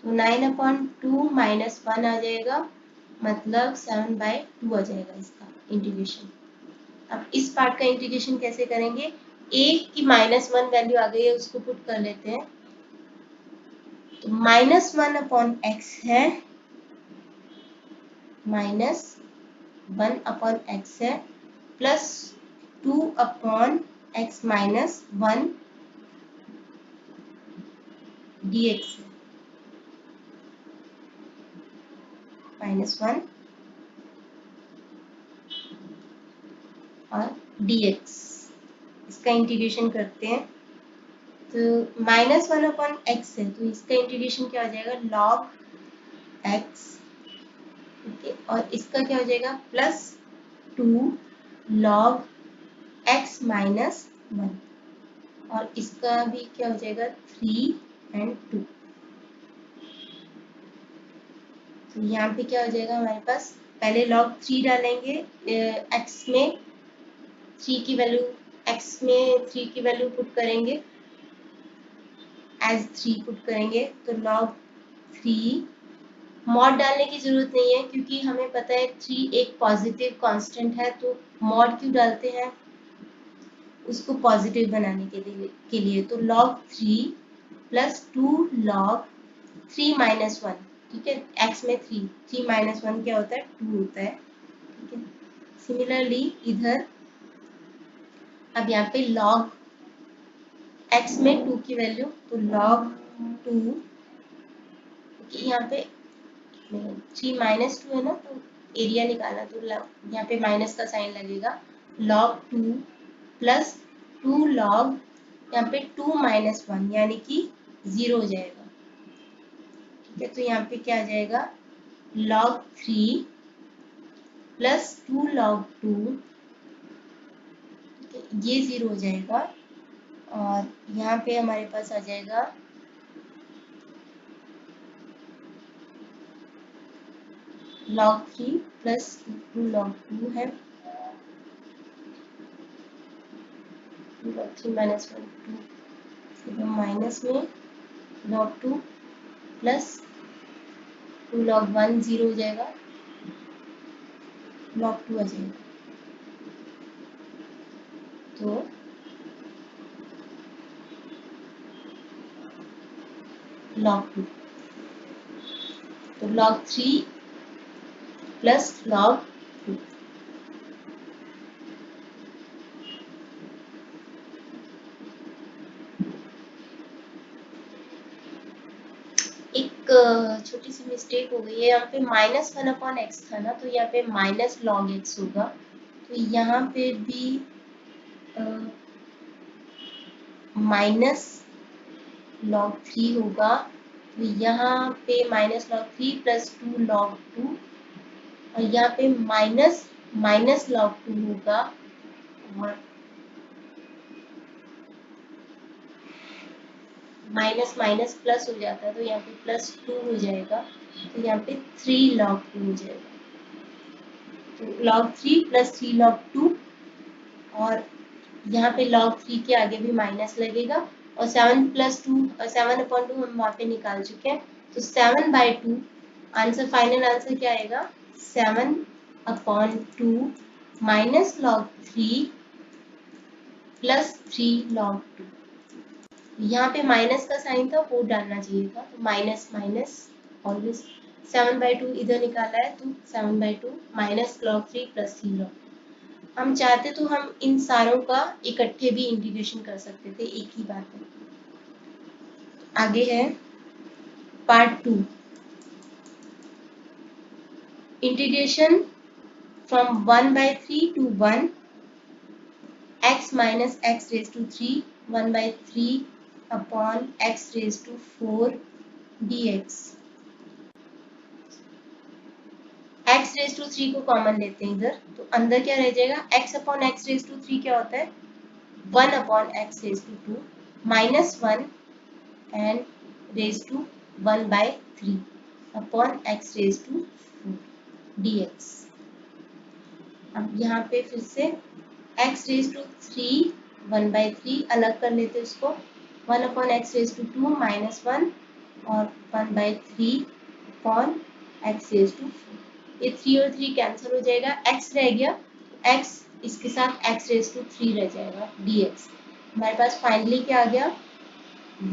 तो 9 अपॉन 2 माइनस 1 आ जाएगा, मतलब 7/2 आ जाएगा इसका इंटीग्रेशन। अब इस पार्ट का इंटीग्रेशन कैसे करेंगे, a की -1 वैल्यू आ गई है, उसको पुट कर लेते हैं। तो -1 अपॉन एक्स है, -1 अपॉन एक्स है, plus 2 upon x minus 1 dx है, -1 और dx। इसका इंटीग्रेशन करते हैं तो -1 अपॉन एक्स है, तो इसका इंटीग्रेशन क्या हो जाएगा, log x ओके, और इसका क्या हो जाएगा प्लस 2 log x माइनस 1, और इसका भी क्या हो जाएगा 3 and 2। तो यहाँ पे क्या हो जाएगा हमारे पास, पहले log 3 डालेंगे x में 3 की वैल्यू, x में 3 की वैल्यू पुट करेंगे, एज 3 पुट करेंगे, तो log 3, मॉड डालने की जरूरत नहीं है क्योंकि हमें पता है 3 एक पॉजिटिव कांस्टेंट है, तो मॉड क्यों डालते हैं, उसको पॉजिटिव बनाने के लिए। तो log 3 प्लस 2 log 3 माइनस 1, ठीक है, x में 3 माइनस 1 क्या होता है 2 होता है, ठीक है। सिमिलरली इधर अब यहाँ पे log x में 2 की वैल्यू, तो log 2, यहाँ पे 3 माइनस 2 है ना, तो एरिया निकालना, तो यहाँ पे माइनस का साइन लगेगा, log 2 प्लस 2 log, यहाँ पे 2 माइनस 1 यानी कि 0 हो जाएगा, ठीक है। तो यहाँ पे क्या आ जाएगा log 3 प्लस 2 log 2, ये 0 हो जाएगा, और यहाँ पे हमारे पास आ जाएगा log 3 प्लस 2 log 2 है, 2 log 3 माइनस 1 2, तो माइनस में log 2 प्लस 2 log 1 0 हो जाएगा, log 2 आ जाएगा, तो log 2, तो log 3 प्लस log 2। एक छोटी सी मिस्टेक हो गई है, यहाँ पे माइनस 1 अपॉन एक्स था ना, तो यहाँ पे माइनस log x होगा, तो यहाँ पे भी माइनस log 3 होगा, तो यहाँ पे माइनस log 3 प्लस 2 log 2, और यहाँ पे माइनस log 2 होगा, और माइनस माइनस प्लस हो जाता है, तो यहाँ पे प्लस 2 हो जाएगा, तो यहाँ पे 3 log 2 हो जाएगा, तो log 3 प्लस 3 log 2, और यहाँ पे log 3 के आगे भी माइनस लगेगा, और 7 प्लस 2 और 7 अपॉन 2 हम वहाँ पे निकाल चुके हैं, तो 7/2 आंसर, फाइनल आंसर क्या आएगा 7 upon 2 minus log 3 plus 3 log 2। यहाँ पे माइनस का साइन था वो डालना चाहिए था, तो माइनस माइनस ऑलवेज, 7/2 इधर निकाला है, तो 7/2 माइनस log 3 प्लस 3 log 2। हम चाहते तो हम इन सारों का इकट्ठे भी इंटीग्रेशन कर सकते थे, एक ही बात है। आगे है part 2, integration from 1/3 to 1 x minus x raised to 3 1/3 upon x raised to 4 dx। x raised to 3 को कॉमन लेते हैं इधर, तो अंदर क्या रह जाएगा x upon x raised to 3 क्या होता है 1 upon x raised to 2 minus 1 and raised to 1/3 upon x raised to 4 dx। अब यहाँ पे फिर से x raised to 3 1/3 अलग कर लेते हैं इसको, 1 upon x raised to 2 minus 1 और 1/3 अपॉन x raised to 4। ये 3 और 3 कैंसिल हो जाएगा, x रह गया, x इसके साथ x raised to 3 रह जाएगा dx। हमारे पास फाइनली क्या आ गया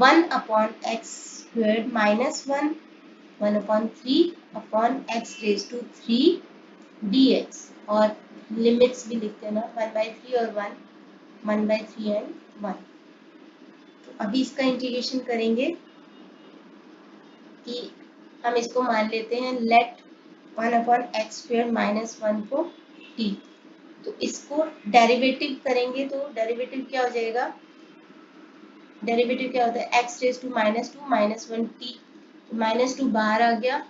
1 upon x square minus 1 upon 3 upon x raised to 3 dx, और लिमिट्स भी लिखते हैं ना 1/3 और 1/3 एंड 1। तो अभी इसका इंटीग्रेशन करेंगे कि हम इसको मान लेते हैं let 1 upon x square minus 1 को t, तो इसको डेरिवेटिव करेंगे, तो डेरिवेटिव क्या हो जाएगा, डेरिवेटिव क्या होता है x रेज टू -2 -1 t, तो -2 बाहर आ गया,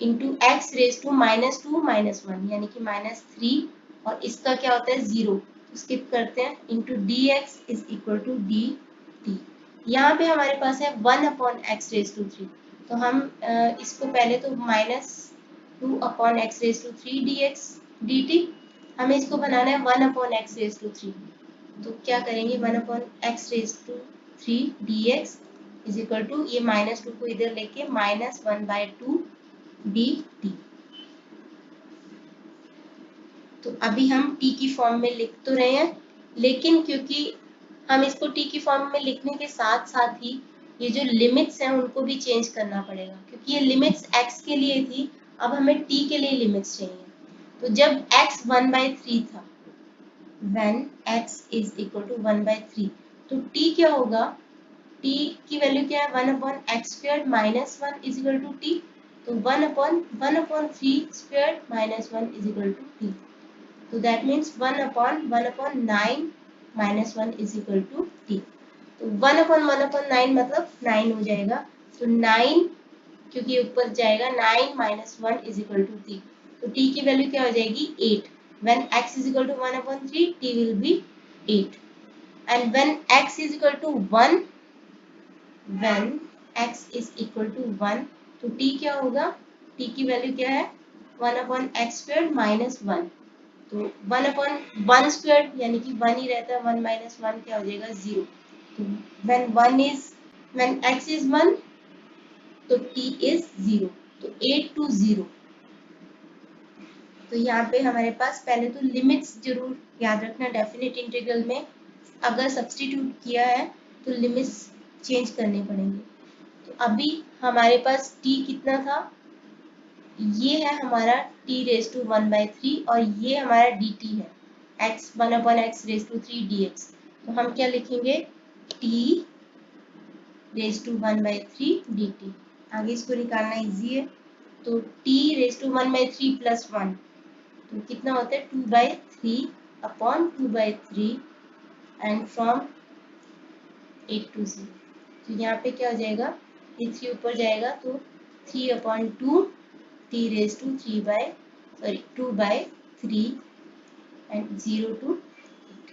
इंटू एक्स रेज टू -2 -1 यानी कि -3 और इसका क्या होता है 0, तो स्किप करते हैं, into d x is equal to d t. यहाँ पे हमारे पास है 1/x⁻3, तो हम इसको पहले तो -2/x⁻3 dx dt, हमें इसको बनाना है 1/x⁻3, तो क्या करेंगे 1/x⁻3 dx is equal to ये -2 को इधर लेके -1/2 dt। तो अभी हम t की फॉर्म में लिख तो रहे हैं, लेकिन क्योंकि हम इसको t की फॉर्म में लिखने के साथ साथ ही ये जो लिमिट्स हैं उनको भी चेंज करना पड़ेगा, क्योंकि ये लिमिट्स x के लिए थी, अब हमें t के लिए लिमिट्स चाहिए। तो जब x 1/3 था, when x is equal to 1/3, तो t क्या होगा, t की वैल्यू क्या है 1/x² -1 is equal to t, तो 1/1/3² -1 is equal to t, तो that means 1/1/9 -1 is equal to t, तो 1/1/9 मतलब 9 हो जाएगा, तो 9 क्योंकि ऊपर जाएगा 9 -1 is equal to t, तो t की वैल्यू क्या हो जाएगी 8, when x is equal to 1/3 t will be 8, and when x is equal to 1, when x is equal to 1, तो t क्या होगा, t की वैल्यू क्या है 1/x² -1, तो 1/1² यानी कि 1 ही रहता है, 1 - 1 क्या हो जाएगा 0, तो when x is 1 तो t is 0, तो 8 to 0। तो यहाँ पे हमारे पास पहले तो लिमिट्स जरूर याद रखना, डेफिनेट इंटीग्रल में अगर सब्स्टिट्यूट किया है तो लिमिट्स चेंज करने पड़ेंगे। तो अभी हमारे पास t कितना था, ये है हमारा t⁻1/3 और ये हमारा dt है x 1/x⁻3 dx, तो हम क्या लिखेंगे t⁻1/3 dt, आगे इसको निकालना इजी है, तो t⁻1/3 + 1 तो कितना होता है 2/3/2/3 एंड फ्रॉम 8 to 0, तो यहाँ पे क्या हो जाएगा, ये 3 ऊपर जाएगा तो 3/2 2/3 एंड 0 to 8,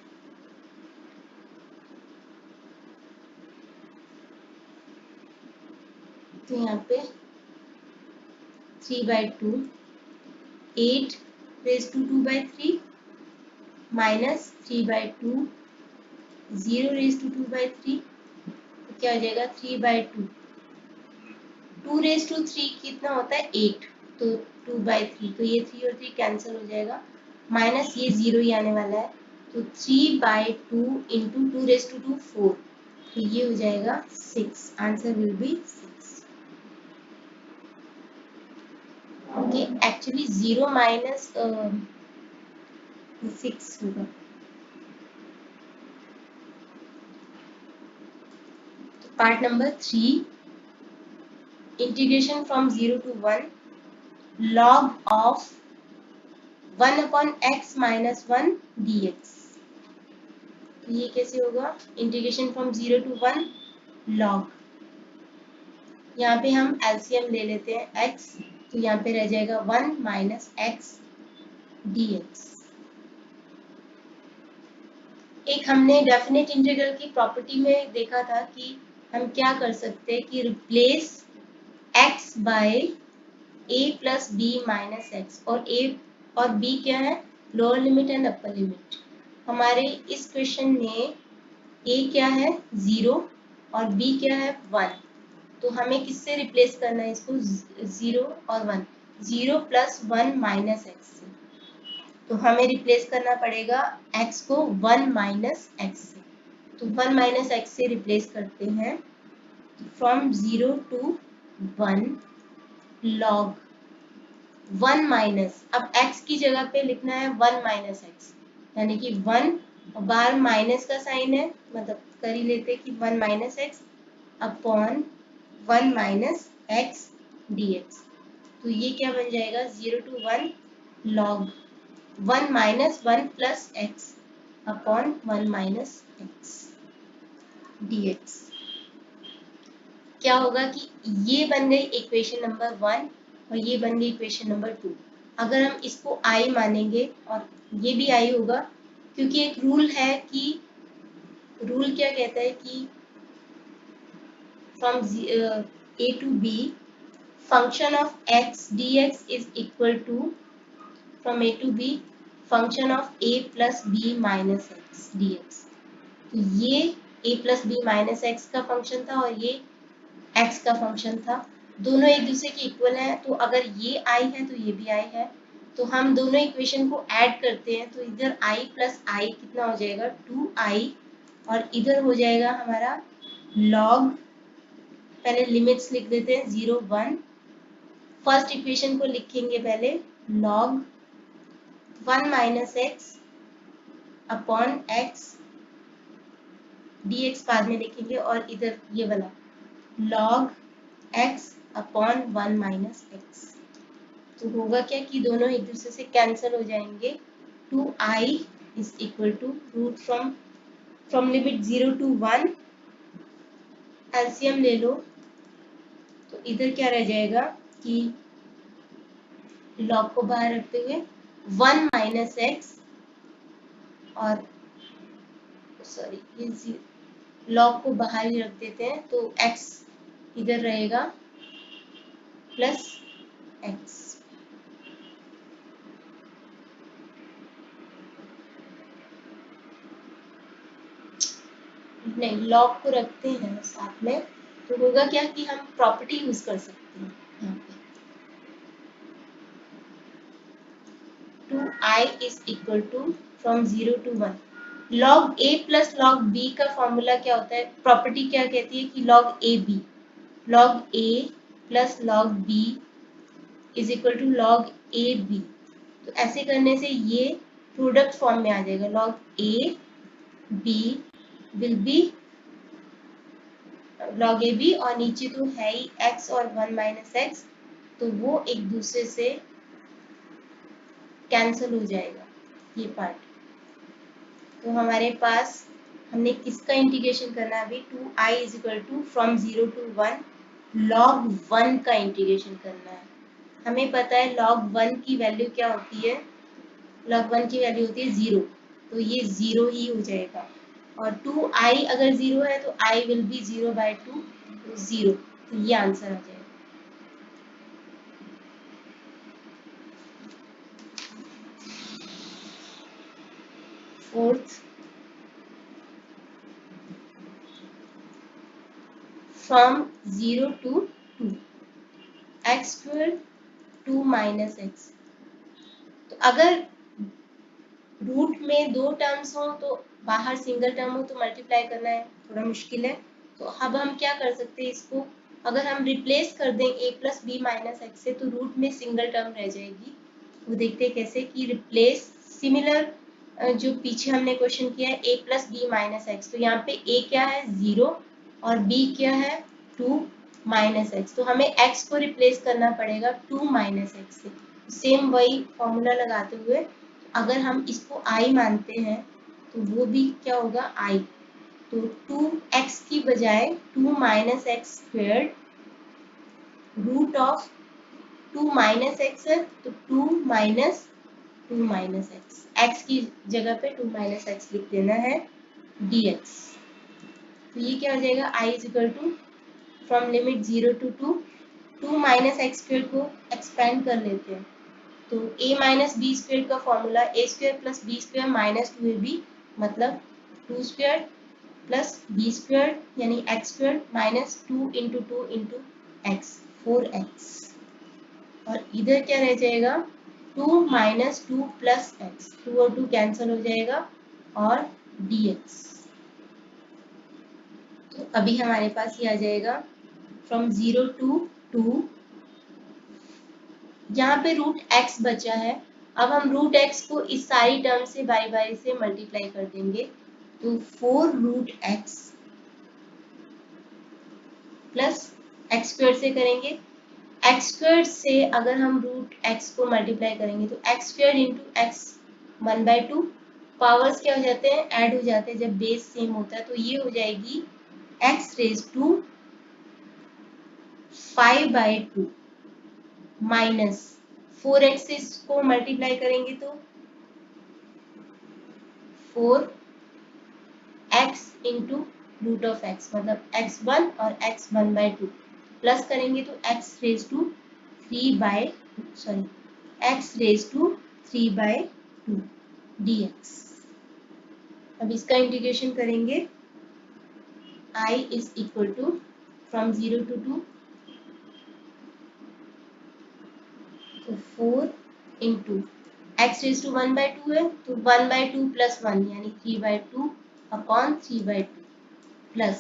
तो यहाँ पे 3/2 8⁻2/3 -3/2 0⁻2/3, तो क्या हो जाएगा 3/2, 2⁻3 कितना होता है 8, तो 2/3, तो ये 3 और 3 कैंसिल हो जाएगा, माइनस ये 0 ही आने वाला है, तो 3/2 इंटू 2⁻2 4, तो ये हो जाएगा 6, answer will be 6। Okay, actually 0 - 6 होगा। तो part number 3, integration from 0 to 1 log of 1/x - 1 dx, तो ये कैसे होगा, इंटीग्रेशन फ्रॉम 0 to 1 log, यहाँ पे हम एलसीएम ले लेते हैं x, तो यहाँ पे रह जाएगा 1 - x dx। एक हमने डेफिनेट इंटीग्रल की प्रॉपर्टी में देखा था कि हम क्या कर सकते हैं कि replace x by a + b - x, और a और b क्या है, lower limit and upper limit. हमारे इस क्वेश्चन में a क्या है 0 और b क्या है 1, तो हमें किससे रिप्लेस करना है इसको, 0 और 1, 0 + 1 - x से, तो हमें रिप्लेस करना पड़ेगा x को 1 - x से, तो 1 - x से रिप्लेस करते हैं, फ्रॉम 0 to 1 log 1 माइनस, अब x की जगह पे लिखना है 1 - x, यानी कि 1 बार माइनस का साइन है, मतलब कर ही लेते कि 1 - x अपॉन 1 - x dx, तो ये क्या बन जाएगा 0 to 1 log 1 - 1 + x upon 1 - x dx। क्या होगा कि ये बन गई इक्वेशन नंबर 1 और ये बन गई इक्वेशन नंबर 2। अगर हम इसको आई मानेंगे और ये भी आई होगा, क्योंकि एक रूल है कि रूल क्या कहता है कि from a to b function of x dx is equal to from a to b function of a plus b minus x dx। तो ये a plus b minus x का फंक्शन था और ये x का फंक्शन था, दोनों एक दूसरे के इक्वल हैं। तो अगर ये i है तो ये भी i है, तो हम दोनों इक्वेशन को ऐड करते हैं तो इधर i प्लस i कितना हो जाएगा 2i, और इधर हो जाएगा हमारा log, पहले लिमिट्स लिख देते हैं 0 1। फर्स्ट इक्वेशन को लिखेंगे पहले log 1 minus x upon x dx बाद में लिखेंगे, और इधर ये वाला log x upon 1 minus x. तो होगा क्या कि दोनों एक दूसरे से कैंसिल हो जाएंगे। 2i is equal to root from limit 0 to 1, LCM ले लो तो इधर क्या रह जाएगा कि log को बाहर रखते हुए 1 माइनस एक्स, और सॉरी ये log को बाहर ही रख देते हैं तो x इधर रहेगा प्लस x। नहीं, log को रखते हैं साथ में, तो होगा क्या कि हम प्रॉपर्टी यूज कर सकते हैं यहाँ पे 2i is equal to from 0 to 1 log a plus log b का फॉर्मूला क्या होता है, प्रॉपर्टी क्या कहती है कि log a plus log b is equal to log a b। तो ऐसे करने से ये प्रोडक्ट फॉर्म में आ जाएगा, log a b will B log a b, और नीचे तो है ही x और 1 माइनस एक्स, तो वो एक दूसरे से कैंसिल हो जाएगा ये पार्ट। तो हमारे पास हमने किसका इंटीग्रेशन करना है अभी, 2i is equal to from 0 to 1 log 1 का इंटीग्रेशन करना है। हमें पता है log 1 की वैल्यू क्या होती है, log 1 की वैल्यू होती है 0, तो ये 0 ही हो जाएगा, और 2i अगर 0 है तो i विल बी 0/2, तो 0, तो ये आंसर आ जाएगा। Fourth, from 0 to 2 x square 2 minus x. तो अगर रूट में दो टर्म्स हो तो बाहर सिंगल टर्म हो तो मल्टीप्लाई करना है थोड़ा मुश्किल है, तो अब हम क्या कर सकते हैं, इसको अगर हम रिप्लेस कर दें a plus b minus x से तो रूट में सिंगल टर्म रह जाएगी। वो देखते हैं कैसे कि रिप्लेस सिमिलर जो पीछे हमने क्वेश्चन किया है a plus b minus x, तो यहाँ पे a क्या है 0 और b क्या है 2 माइनस एक्स, तो हमें x को रिप्लेस करना पड़ेगा 2 माइनस एक्स से। सेम वही फॉर्मूला लगाते हुए अगर हम इसको i मानते हैं तो वो भी क्या होगा i, तो 2x की बजाय 2 minus x square root of 2 minus x है तो 2 माइनस एक्स, x की जगह पे 2 माइनस एक्स लिख देना है dx। तो ये क्या हो जाएगा i is equal to from limit 0 to 2 minus x square को एक्सपेंड कर लेते हैं, तो a माइनस बी स्क्वेयर का formula a square plus b square minus 2ab, मतलब 2 स्क्वेयर प्लस बी स्क्वेयर यानी x square minus 2 into 2 into x 4x, और इधर क्या रह जाएगा 2 माइनस 2 प्लस एक्स, 2 और 2 कैंसिल हो जाएगा और dx। तो अभी हमारे पास ये आ जाएगा फ्रॉम 0 to 2, यहाँ पे रूट x बचा है, अब हम रूट x को इस सारी टर्म से बारी बारी से मल्टीप्लाई कर देंगे, तो 4 root x plus x square से करेंगे, एक्स स्क्वायर से अगर हम रूट x को मल्टीप्लाई करेंगे तो x square into x 1/2, powers क्या हो जाते हैं ऐड हो जाते हैं जब बेस सेम होता है, तो ये हो जाएगी x raise to 5/2 minus 4x से इसको मल्टीप्लाई करेंगे तो 4x into root of x, मतलब x1 और x1/2 प्लस करेंगे तो x रेज टू 3/2 dx। अब इसका इंटीग्रेशन करेंगे, I is equal to from 0 to 2, तो 4 इंटू x रेज टू 1/2 है तो 1/2 प्लस 1 यानी 3/2 upon 3/2 plus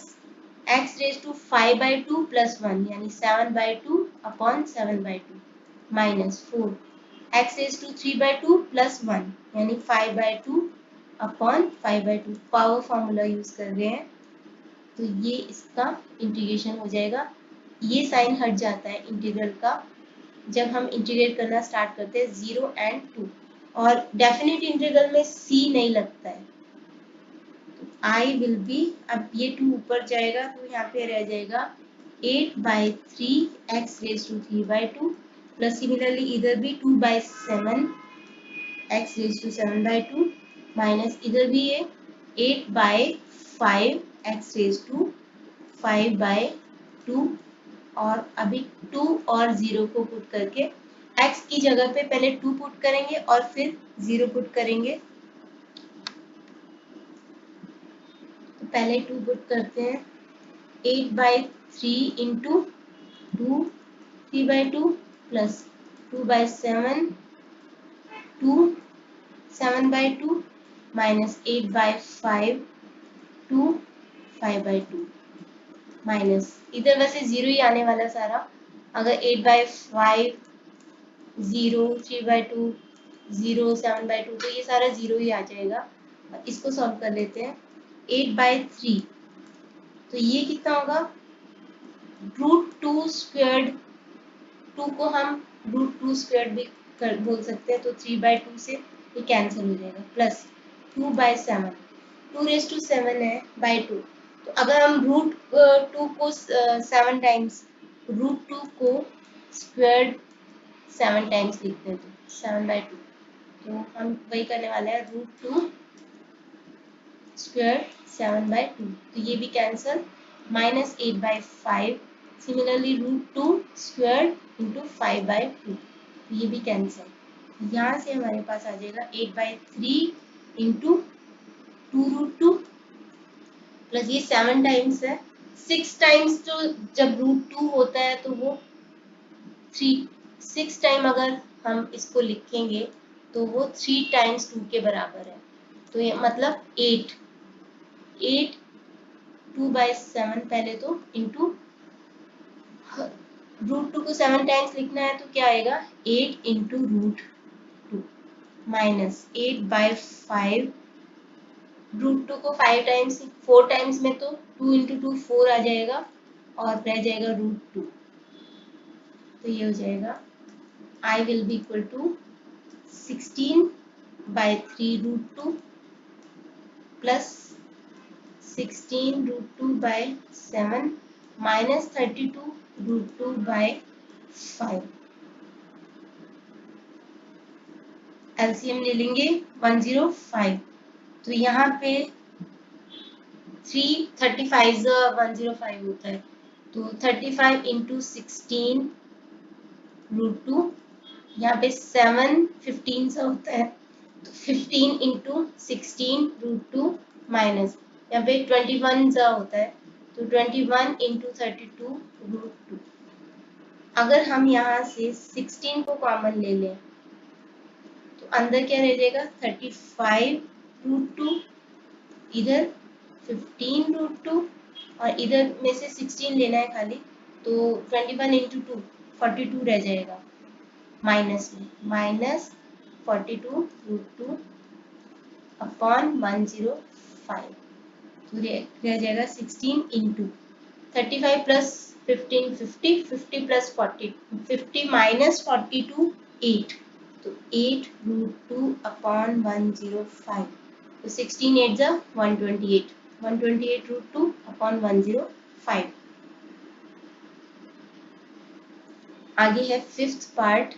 x raise to 5/2 plus 1 यानी 7/2 upon 7/2 minus 4 x raise to 3/2 plus 1 यानी 5/2 अपॉन 5/2। पावर फॉर्मूला यूज कर रहे हैं तो ये इसका इंटीग्रेशन हो जाएगा। ये साइन हट जाता है इंटीग्रल का जब हम इंटीग्रेट करना स्टार्ट करते हैं 0 and 2, और डेफिनेट इंटीग्रल में c नहीं लगता है। I विल बी, अब ये 2 ऊपर जाएगा तो यहाँ पे रह जाएगा 8/3 x raise to 3/2 plus similarly इधर भी 2/7 x रेज टू 7/2 माइनस इधर भी ये 8/5 x रेज टू 5/2, और अभी 2 और 0 को पुट करके x की जगह पे पहले 2 पुट करेंगे और फिर 0 पुट करेंगे। तो पहले 2 पुट करते हैं, 8/3 इंटू 2 3/2 प्लस 2/7 2 7/2 माइनस 8/5 2 5/2 माइनस इधर वैसे 0 ही आने वाला सारा। अगर 8/5 0 3/2 0 7/2 तो ये सारा 0 ही आ जाएगा। इसको सॉल्व कर लेते हैं। 8/3 तो ये कितना होगा, √2 स्क्वायर्ड, 2 को हम √2 स्क्वायर्ड भी बोल सकते हैं, तो 3/2 से ये कैंसिल हो जाएगा, प्लस 2/7 2 रेज टू 7 है बाई 2, तो अगर हम √2 को 7 टाइम्स, √2 को स्क्वायर्ड 7 टाइम्स लिखते हैं तो 7/2, तो हम वही करने वाले हैं, √2 स्क्वायर 7/2, तो ये भी cancel, minus 8/5 similarly √2 square into 5/2, तो ये भी कैंसिल। यहाँ से हमारे पास आ जाएगा 8/3 इंटू 2√2 प्लस ये 7 टाइम्स है, 6 टाइम्स जो जब √2 होता है तो वो 6 टाइम अगर हम इसको लिखेंगे तो वो 3 टाइम्स 2 के बराबर है, तो ये मतलब 8 2/7 पहले तो इंटू √2 को 7 टाइम्स लिखना है तो क्या आएगा 8 इंटू √2 माइनस 8/5 √2 को 5 टाइम्स 4 टाइम्स में तो 2 इंटू 2 4 आ जाएगा और रह जाएगा √2, तो ये हो जाएगा I will be equal to 16/3 √2 plus 16 √2/7 minus 32 √2/5। LCM ले लेंगे 105, तो यहाँ पे 335 105 होता है, तो 35 इंटू 16 √2, यहाँ पे 7 15 सा होता है तो 15 इंटू 16 √2 माइनस यहाँ पे 21 सा होता है तो 21 इंटू 32 √2। अगर हम यहाँ से 16 को कॉमन ले लें तो अंदर क्या रह जाएगा 35 √2, इधर 15 √2 और इधर में से 16 लेना है खाली, तो 21 इंटू 2 42 रह जाएगा, माइनस में माइनस 42 √2 अपॉन 105, तो रह जाएगा 16 इंटू 35 प्लस 15 50 50 प्लस 40 50 माइनस 42 8, तो 8 √2 अपॉन 105, तो 16 8 जा 128 √2 अपॉन 105। आगे है fifth part,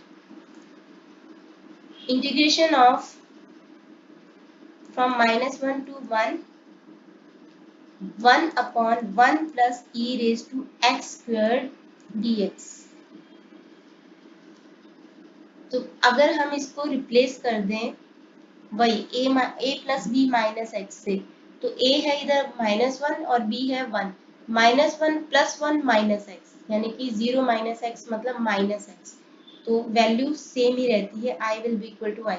integration of from -1 to 1 upon 1 plus e raised to x squared dx। तो अगर हम इसको रिप्लेस कर दें वही a plus b minus x से, तो a है इधर -1 और b है 1, -1 प्लस 1 माइनस एक्स, यानी कि 0 माइनस एक्स मतलब माइनस एक्स, तो वैल्यू सेम ही रहती है, i will be equal to i.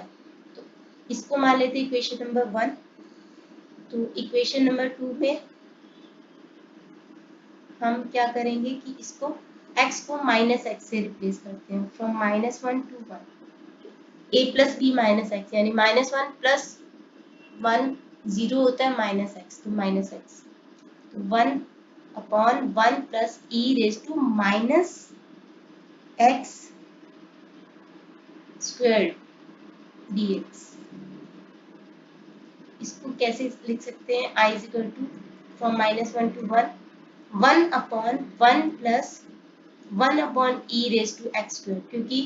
तो इसको मान लेते हैं इक्वेशन नंबर 1। तो इक्वेशन नंबर 2 में हम क्या करेंगे कि इसको x को माइनस एक्स से रिप्लेस करते हैं, from -1 to 1 a plus b minus x, यानी -1 प्लस 1 0 होता है माइनस एक्स, तो minus x, 1 upon 1 plus e raise to minus x square dx। इसको कैसे लिख सकते हैं, i is equal to from -1 to 1 upon 1 plus 1 upon E raise to x square, क्योंकि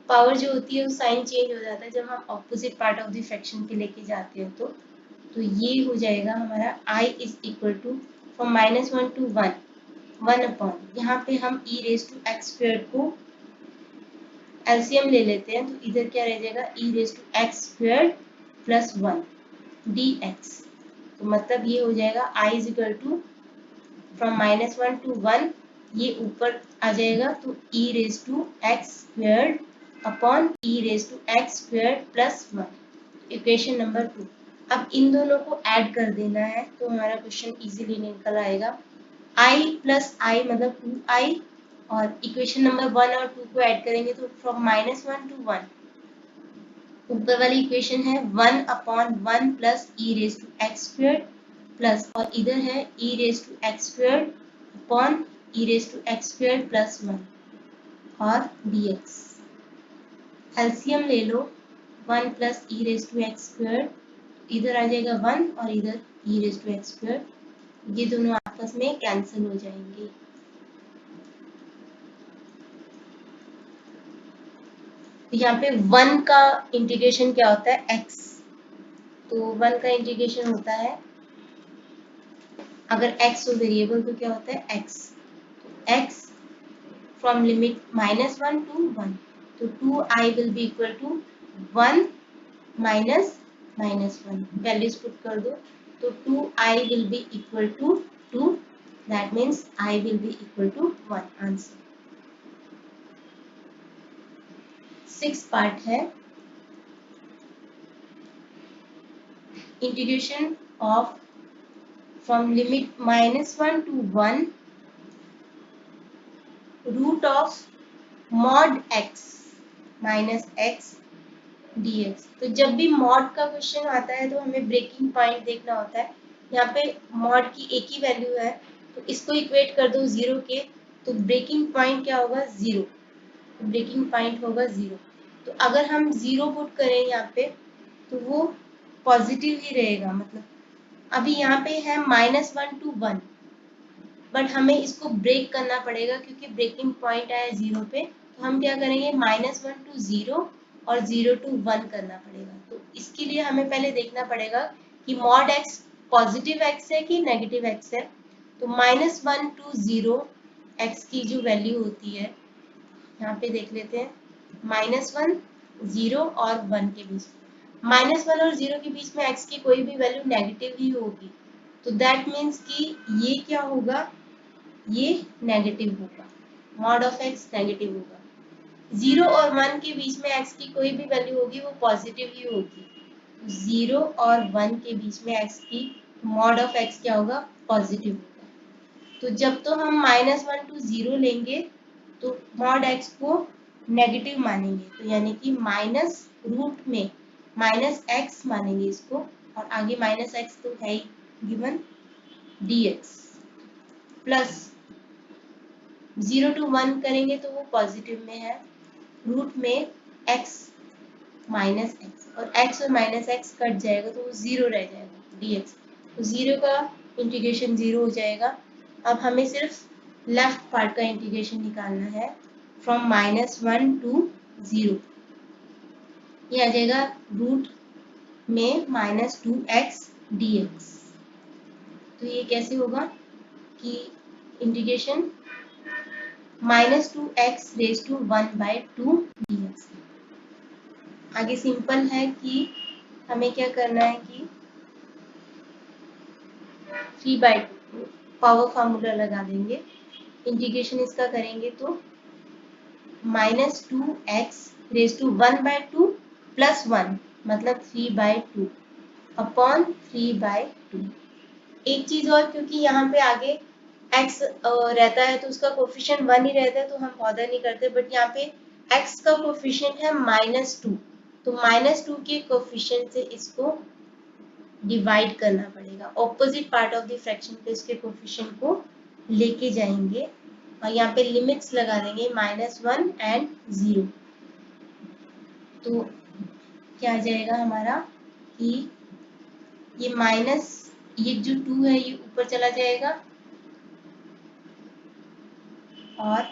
पावर जो होती है वो साइन चेंज हो जाता है जब हम opposite part of the fraction के लेके जाते हैं। तो ये हो जाएगा हमारा i is equal to from -1 to 1 upon, यहाँ पे हम e raise to x square को एलसीएम ले लेते हैं, तो इधर क्या रह जाएगा, e raise to x square plus 1 dx। तो मतलब ये हो जाएगा i is equal to from -1 to 1, ये ऊपर आ जाएगा, तो e raise to x square upon e raise to x square plus 1, equation number 2। अब इन दोनों को ऐड कर देना है, तो हमारा क्वेश्चन इजीली निकल आएगा। i प्लस आई मतलब 2i, और इक्वेशन नंबर 1 और 2 को ऐड करेंगे तो फ्रॉम -1 to 1, ऊपर वाली इक्वेशन है 1 upon 1 plus e raise to x square plus, और इधर है e raise to x square upon E raise to x square plus 1 और dx। एलसीएम ले लो, 1 plus e raise to x square, इधर आ जाएगा 1 और इधर e raise to x square, ये दोनों आपस में कैंसिल हो जाएंगे। तो यहाँ पे 1 का इंटीग्रेशन क्या होता है, x, तो 1 का इंटीग्रेशन होता है, अगर x हो वेरिएबल तो क्या होता है x, तो x फ्रॉम लिमिट -1 to 1, तो 2i will be equal to 1 minus -1, values put कर दो, तो 2i will be equal to 2, that means i will be equal to 1, answer. 6 part है, integration of from limit -1 to 1 root of mod x minus x dx। तो जब भी mod का question आता है तो हमें ब्रेकिंग पॉइंट देखना होता है, यहाँ पे मॉड की एक ही वैल्यू है, तो इसको इक्वेट कर दो 0 के, तो ब्रेकिंग पॉइंट क्या होगा, 0, तो ब्रेकिंग पॉइंट होगा 0। तो अगर हम 0 पुट करें यहाँ पे तो वो पॉजिटिव ही रहेगा, मतलब अभी यहाँ पे है -1 to 1, बट हमें इसको ब्रेक करना पड़ेगा क्योंकि ब्रेकिंग पॉइंट आया 0 पे, तो हम क्या करेंगे -1 to 0 और 0 to 1 करना पड़ेगा। तो इसके लिए हमें पहले देखना पड़ेगा कि मॉड x पॉजिटिव x है कि नेगेटिव x है। तो -1 to 0 x की जो वैल्यू होती है, यहाँ पे देख लेते हैं, -1 0 और 1 के बीच, -1 और 0 के बीच में x की कोई भी वैल्यू नेगेटिव ही होगी, तो दैट मीन्स कि ये क्या होगा, ये नेगेटिव होगा, मॉड ऑफ x नेगेटिव होगा। 0 और 1 के बीच में x की कोई भी वैल्यू होगी वो पॉजिटिव ही होगी, 0 और 1 के बीच में x की मॉड ऑफ x क्या होगा, पॉजिटिव होगा। तो जब तो हम -1 to 0 लेंगे तो मॉड x को नेगेटिव मानेंगे, तो यानी कि माइनस रूट में -x मानेंगे इसको, और आगे -x तो है ही गिवन, dx प्लस 0 to 1 करेंगे तो वो पॉजिटिव में है, रूट में x माइनस एक्स, और x और माइनस एक्स कट जाएगा तो वो 0 रह जाएगा dx, तो 0 का इंटीग्रेशन 0 हो जाएगा। अब हमें सिर्फ लेफ्ट पार्ट का इंटीग्रेशन निकालना है, फ्रॉम -1 to 0, ये आ जाएगा रूट में -2x dx। तो ये कैसे होगा कि इंटीग्रेशन -2x⁻² dx। आगे सिंपल है कि हमें क्या करना है कि 3/2 पावर फार्मूला लगा देंगे। इंटीग्रेशन इसका करेंगे तो -2x⁻² + 1 मतलब 3/2 अपॉन 3/2। एक चीज और, क्योंकि यहाँ पे आगे x रहता है तो उसका कोफिशिएंट 1 ही रहता है तो हम बॉदर नहीं करते, बट यहाँ पे x का कोफिशिएंट है -2, तो -2 के कोफिशिएंट से इसको डिवाइड करना पड़ेगा। Opposite part of the fraction पे इसके कोफिशिएंट को लेके जाएंगे और यहाँ पे लिमिट्स लगा देंगे -1 and 0। तो क्या आ जाएगा हमारा कि ये जो 2 है ये ऊपर चला जाएगा और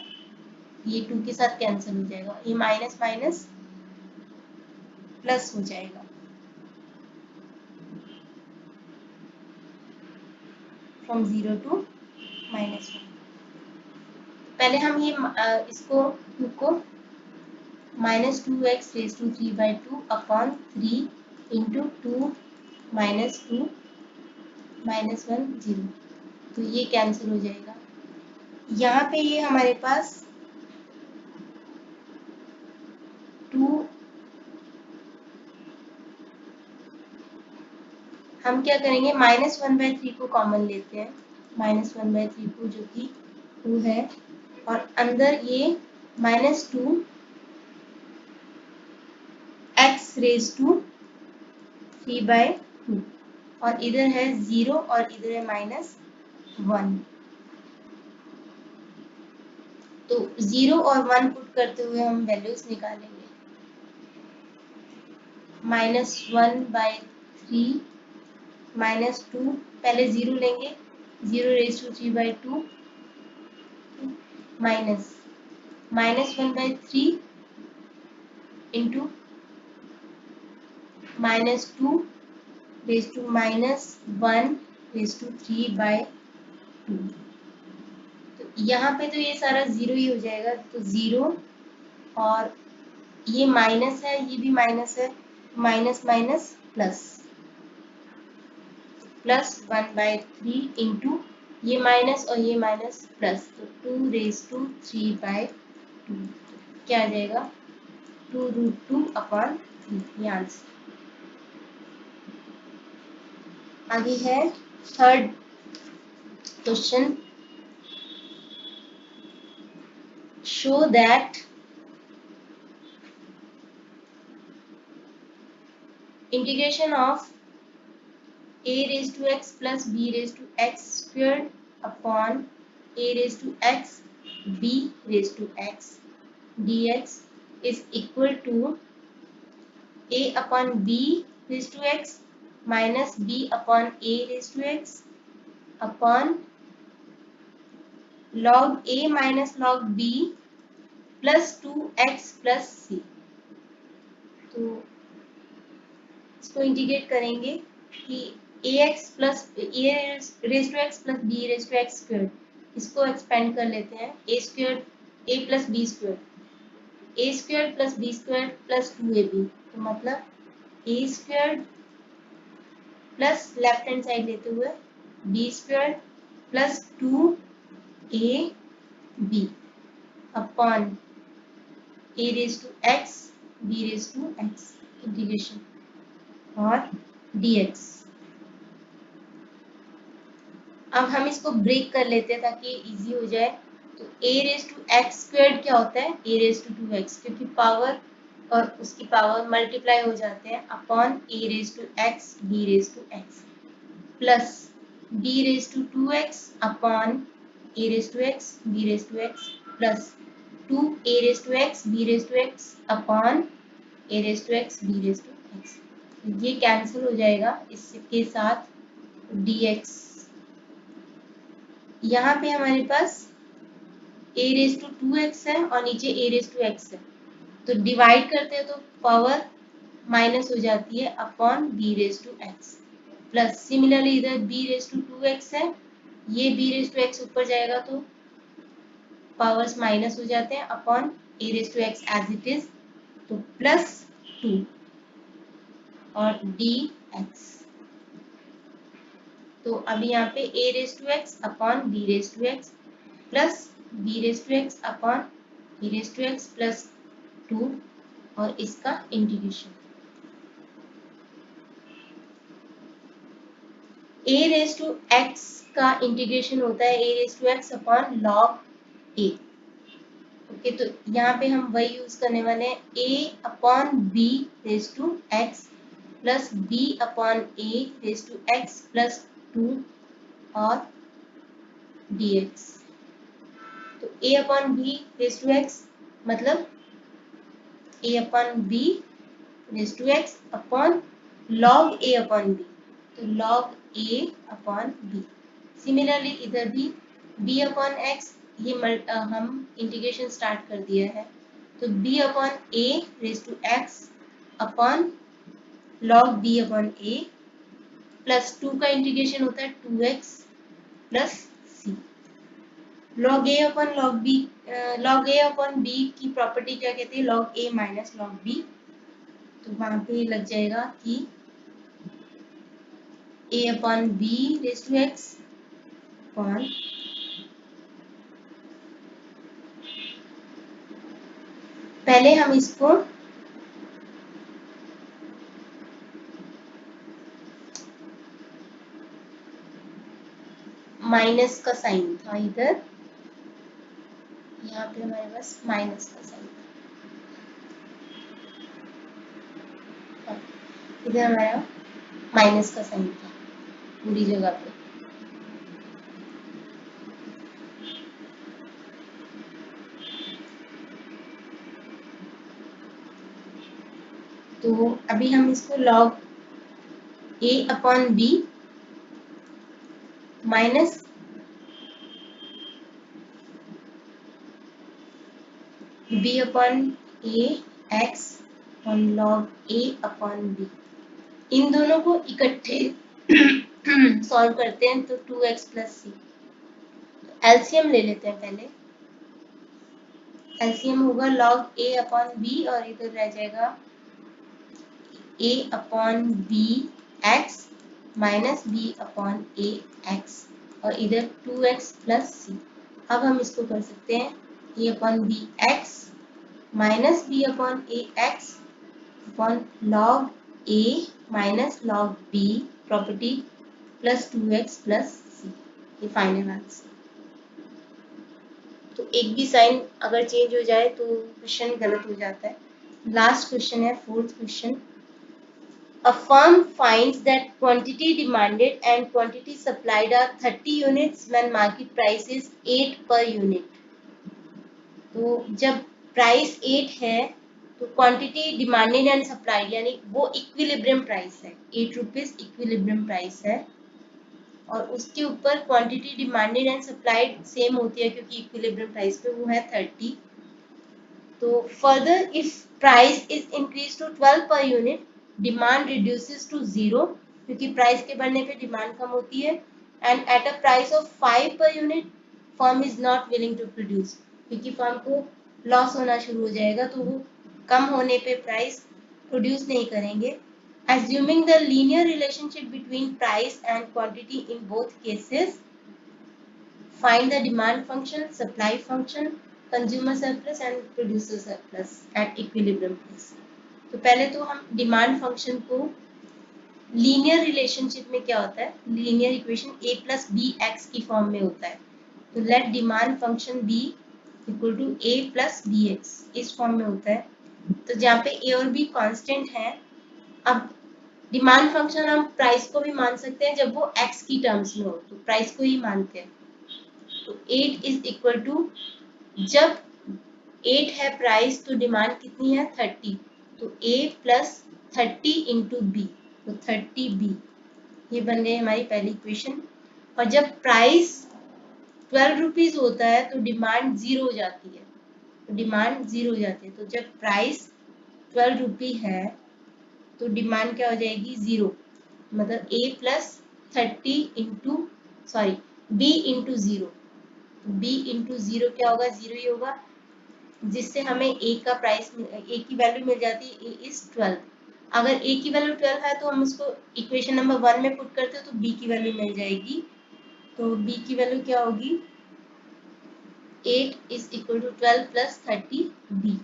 ये 2 के साथ कैंसिल हो जाएगा, ये माइनस माइनस प्लस हो जाएगा। From 0 to -1। पहले हम ये इसको 2 को -2x⁻³ अपॉन 3 × 2 - 2 -1 0, तो ये कैंसिल हो जाएगा। यहाँ पे ये हमारे पास 2, हम क्या करेंगे -1/3 को कॉमन लेते हैं, -1/3 को जो कि 2 है, और अंदर ये -2 x⁻³ और इधर है 0 और इधर है -1। तो 0 और 1 पुट करते हुए हम वैल्यूज निकालेंगे। -1/3 -2, पहले 0 लेंगे, 0⁻³ माइनस -1/3 इंटू -2⁻1⁻3/2। तो यहाँ पे तो ये सारा 0 ही हो जाएगा, तो 0 और ये माइनस है, ये भी माइनस है, माइनस माइनस प्लस 1/3 इंटू ये माइनस और ये माइनस प्लस, तो 2⁻³ क्या आ जाएगा 2√2/3, ये आंसर। आगे है third question. Show that integration of a⁻x + b⁻x² upon a⁻x b⁻x dx is equal to a/b⁻x minus b/a⁻x upon log a minus log b plus 2x plus c। तो इसको integrate करेंगे कि ax plus a⁻x plus b⁻x², इसको expand कर लेते हैं, a plus b², a² plus b² plus 2ab, तो मतलब a² plus left hand side लेते हुए b² plus 2ab upon a⁻x b⁻x integration और dx। अब हम इसको ब्रेक कर लेते हैं ताकि इजी हो जाए। तो a⁻x² क्या होता है a⁻2x, क्योंकि पावर और उसकी पावर मल्टीप्लाई हो जाते हैं, upon a⁻x b⁻x plus b⁻2x upon a⁻x b⁻x plus 2a⁻x b⁻x upon a⁻x b⁻x। ये कैंसिल हो जाएगा इसके साथ dx। यहाँ पे हमारे पास a रेज टू 2x है और नीचे a रेज टू x है, तो डिवाइड करते हैं तो पावर माइनस हो जाती है upon b raise to x, plus similarly इधर b रेज टू 2x है, ये b रेज टू x ऊपर जाएगा तो पावर्स माइनस हो जाते हैं upon a raise to x as it is, तो प्लस 2 और dx। तो अभी यहाँ पे a raise to x upon b raise to x plus b raise to x upon b raise to x plus 2 और इसका integration. a raise to x का integration होता है a raise to x upon log a। Okay, तो यहाँ पे हम वही यूज करने वाले हैं a upon b raise to x plus b upon a raise to x plus 2 और dx। तो a upon b raise to x मतलब a upon b raise to x upon log a upon b, तो log a upon b। Similarly इधर भी b upon x, ये हम integration start कर दिया है, तो b upon a raise to x upon log b upon a plus 2 का इंटीग्रेशन होता है 2x plus c। log a upon log b, log a upon b की प्रॉपर्टी क्या कहती है, log a minus log b, तो वहां पे लग जाएगा कि a upon b raise to x upon पहले हम इसको माइनस का साइन था इधर, यहाँ पे हमारे पास माइनस का साइन था, इधर हमारा माइनस का साइन था पूरी जगह पे। तो अभी हम इसको log a upon b minus b upon a x और log a अपॉन b, इन दोनों को इकट्ठे सॉल्व करते हैं तो 2x प्लस सी। एलसीएम ले लेते हैं पहले, एलसीएम होगा log a अपॉन b और इधर रह जाएगा a अपॉन b x माइनस b अपॉन a x और इधर 2x प्लस सी। अब हम इसको कर सकते हैं a अपॉन b x माइनस b upon a x upon log a minus log b property plus 2x plus c, ये फाइनल आंसर। तो एक भी साइन अगर चेंज हो जाए तो क्वेश्चन गलत हो जाता है। लास्ट क्वेश्चन है, fourth question. A firm finds that quantity demanded and quantity supplied are 30 units when market price is 8 per unit। तो जब प्राइस 8 है तो क्वांटिटी डिमांडेड एंड सप्लाइड यानी वो इक्विलिब्रियम प्राइस है, 8 रुपीज इक्विलिब्रियम प्राइस है, और उसके ऊपर quantity demanded and supplied same होती है क्योंकि इक्विलिब्रियम प्राइस पे वो है 30। तो further if price is increase to 12 per unit demand reduces to 0 क्योंकि प्राइस के बढ़ने पे डिमांड कम होती है, and at a price of 5 per unit firm is not willing to produce क्योंकि फर्म को लॉस होना शुरू हो जाएगा तो वो कम होने पे प्राइस प्रोड्यूस नहीं करेंगे। Assuming the linear relationship between price and quantity in both cases, find the demand function, supply function, consumer surplus and producer surplus at equilibrium price। तो पहले तो हम डिमांड फंक्शन को लीनियर रिलेशनशिप में क्या होता है, linear equation a plus b x की फॉर्म में होता है, तो let demand function b equal to a plus b x इस फॉर्म में होता है। तो जहाँ पे a और b कांस्टेंट हैं, अब डिमांड फंक्शन हम प्राइस को भी मान सकते हैं जब वो x की टर्म्स में हो, तो प्राइस को ही मानते हैं। तो 8 इज इक्वल टू, जब 8 है प्राइस तो डिमांड कितनी है 30, तो a प्लस 30 इंटू बी, तो 30b, ये बन गई हमारी पहली इक्वेशन। और जब प्राइस 12 रुपीज होता है तो डिमांड 0 हो जाती है, तो डिमांड 0 हो जाती है। तो जब प्राइस 12 रुपी है तो डिमांड क्या हो जाएगी 0, मतलब A plus 30 into sorry B into 0, B into 0 क्या होगा 0 ही होगा, जिससे हमें A का प्राइस A की वैल्यू मिल जाती है A इज 12। अगर A की वैल्यू 12 है तो हम उसको इक्वेशन नंबर 1 में पुट करते हो तो B की वैल्यू मिल जाएगी। तो B की वैल्यू क्या होगी 8 is equal to 12 plus 30B।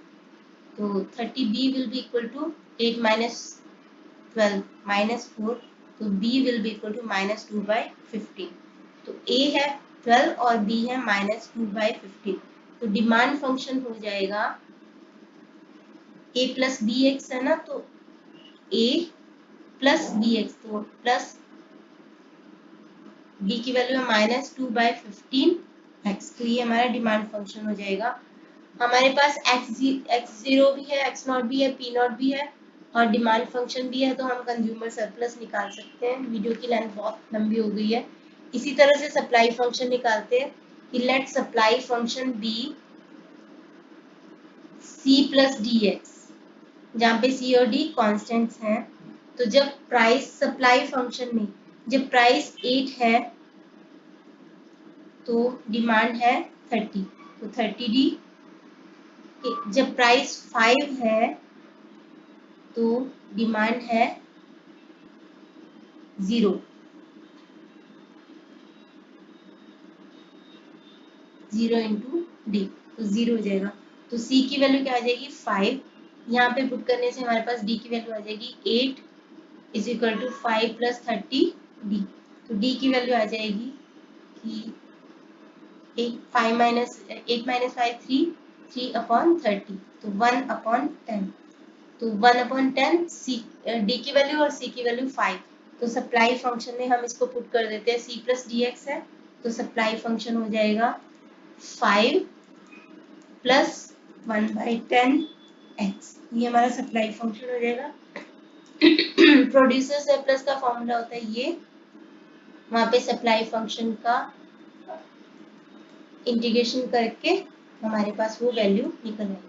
तो 30B will be equal to 8 minus 12 minus 4, तो B will be equal to minus 2 by 15। तो A है 12 और B है minus 2 by 15। तो डिमांड फंक्शन हो जाएगा A plus BX है ना, तो A plus BX, तो प्लस B की वैल्यू है minus 2 by 15x, तो ये हमारा डिमांड फंक्शन हो जाएगा। हमारे पास x0 भी है, x0 भी है, p0 भी है और डिमांड फंक्शन भी है, तो हम कंज्यूमर सरप्लस निकाल सकते हैं। वीडियो की लेंथ बहुत लंबी हो गई है। इसी तरह से सप्लाई फंक्शन निकालते हैं कि let supply function b c plus d x, जहाँ पे c और d कॉन्स्टेंट्स हैं। तो जब प्राइस सप्लाई फंक्शन में जब प्राइस 8 है तो डिमांड है 30, तो 30d। जब प्राइस 5 है तो डिमांड है 0, 0 इंटू डी, तो 0 हो जाएगा। तो C की वैल्यू क्या आ जाएगी 5, यहाँ पे पुट करने से हमारे पास D की वैल्यू आ जाएगी 8 इज इक्वल टू 5 प्लस 30 D। तो D की वैल्यू आ जाएगी कि 8 माइनस 5 3 अपॉन 30, तो 1 अपॉन 10, तो 1 अपॉन 10 डी की वैल्यू और सी की वैल्यू 5। तो सप्लाई फंक्शन में हम इसको पुट कर देते हैं, सी प्लस डी एक्स है तो सप्लाई फंक्शन हो जाएगा 5 प्लस 1 बाई 10 एक्स, ये हमारा सप्लाई फंक्शन हो जाएगा। प्रोड्यूसर सरप्लस का फॉर्मूला होता है ये, वहां पे सप्लाई फंक्शन का इंटीग्रेशन करके हमारे पास वो वैल्यू निकल आएगी।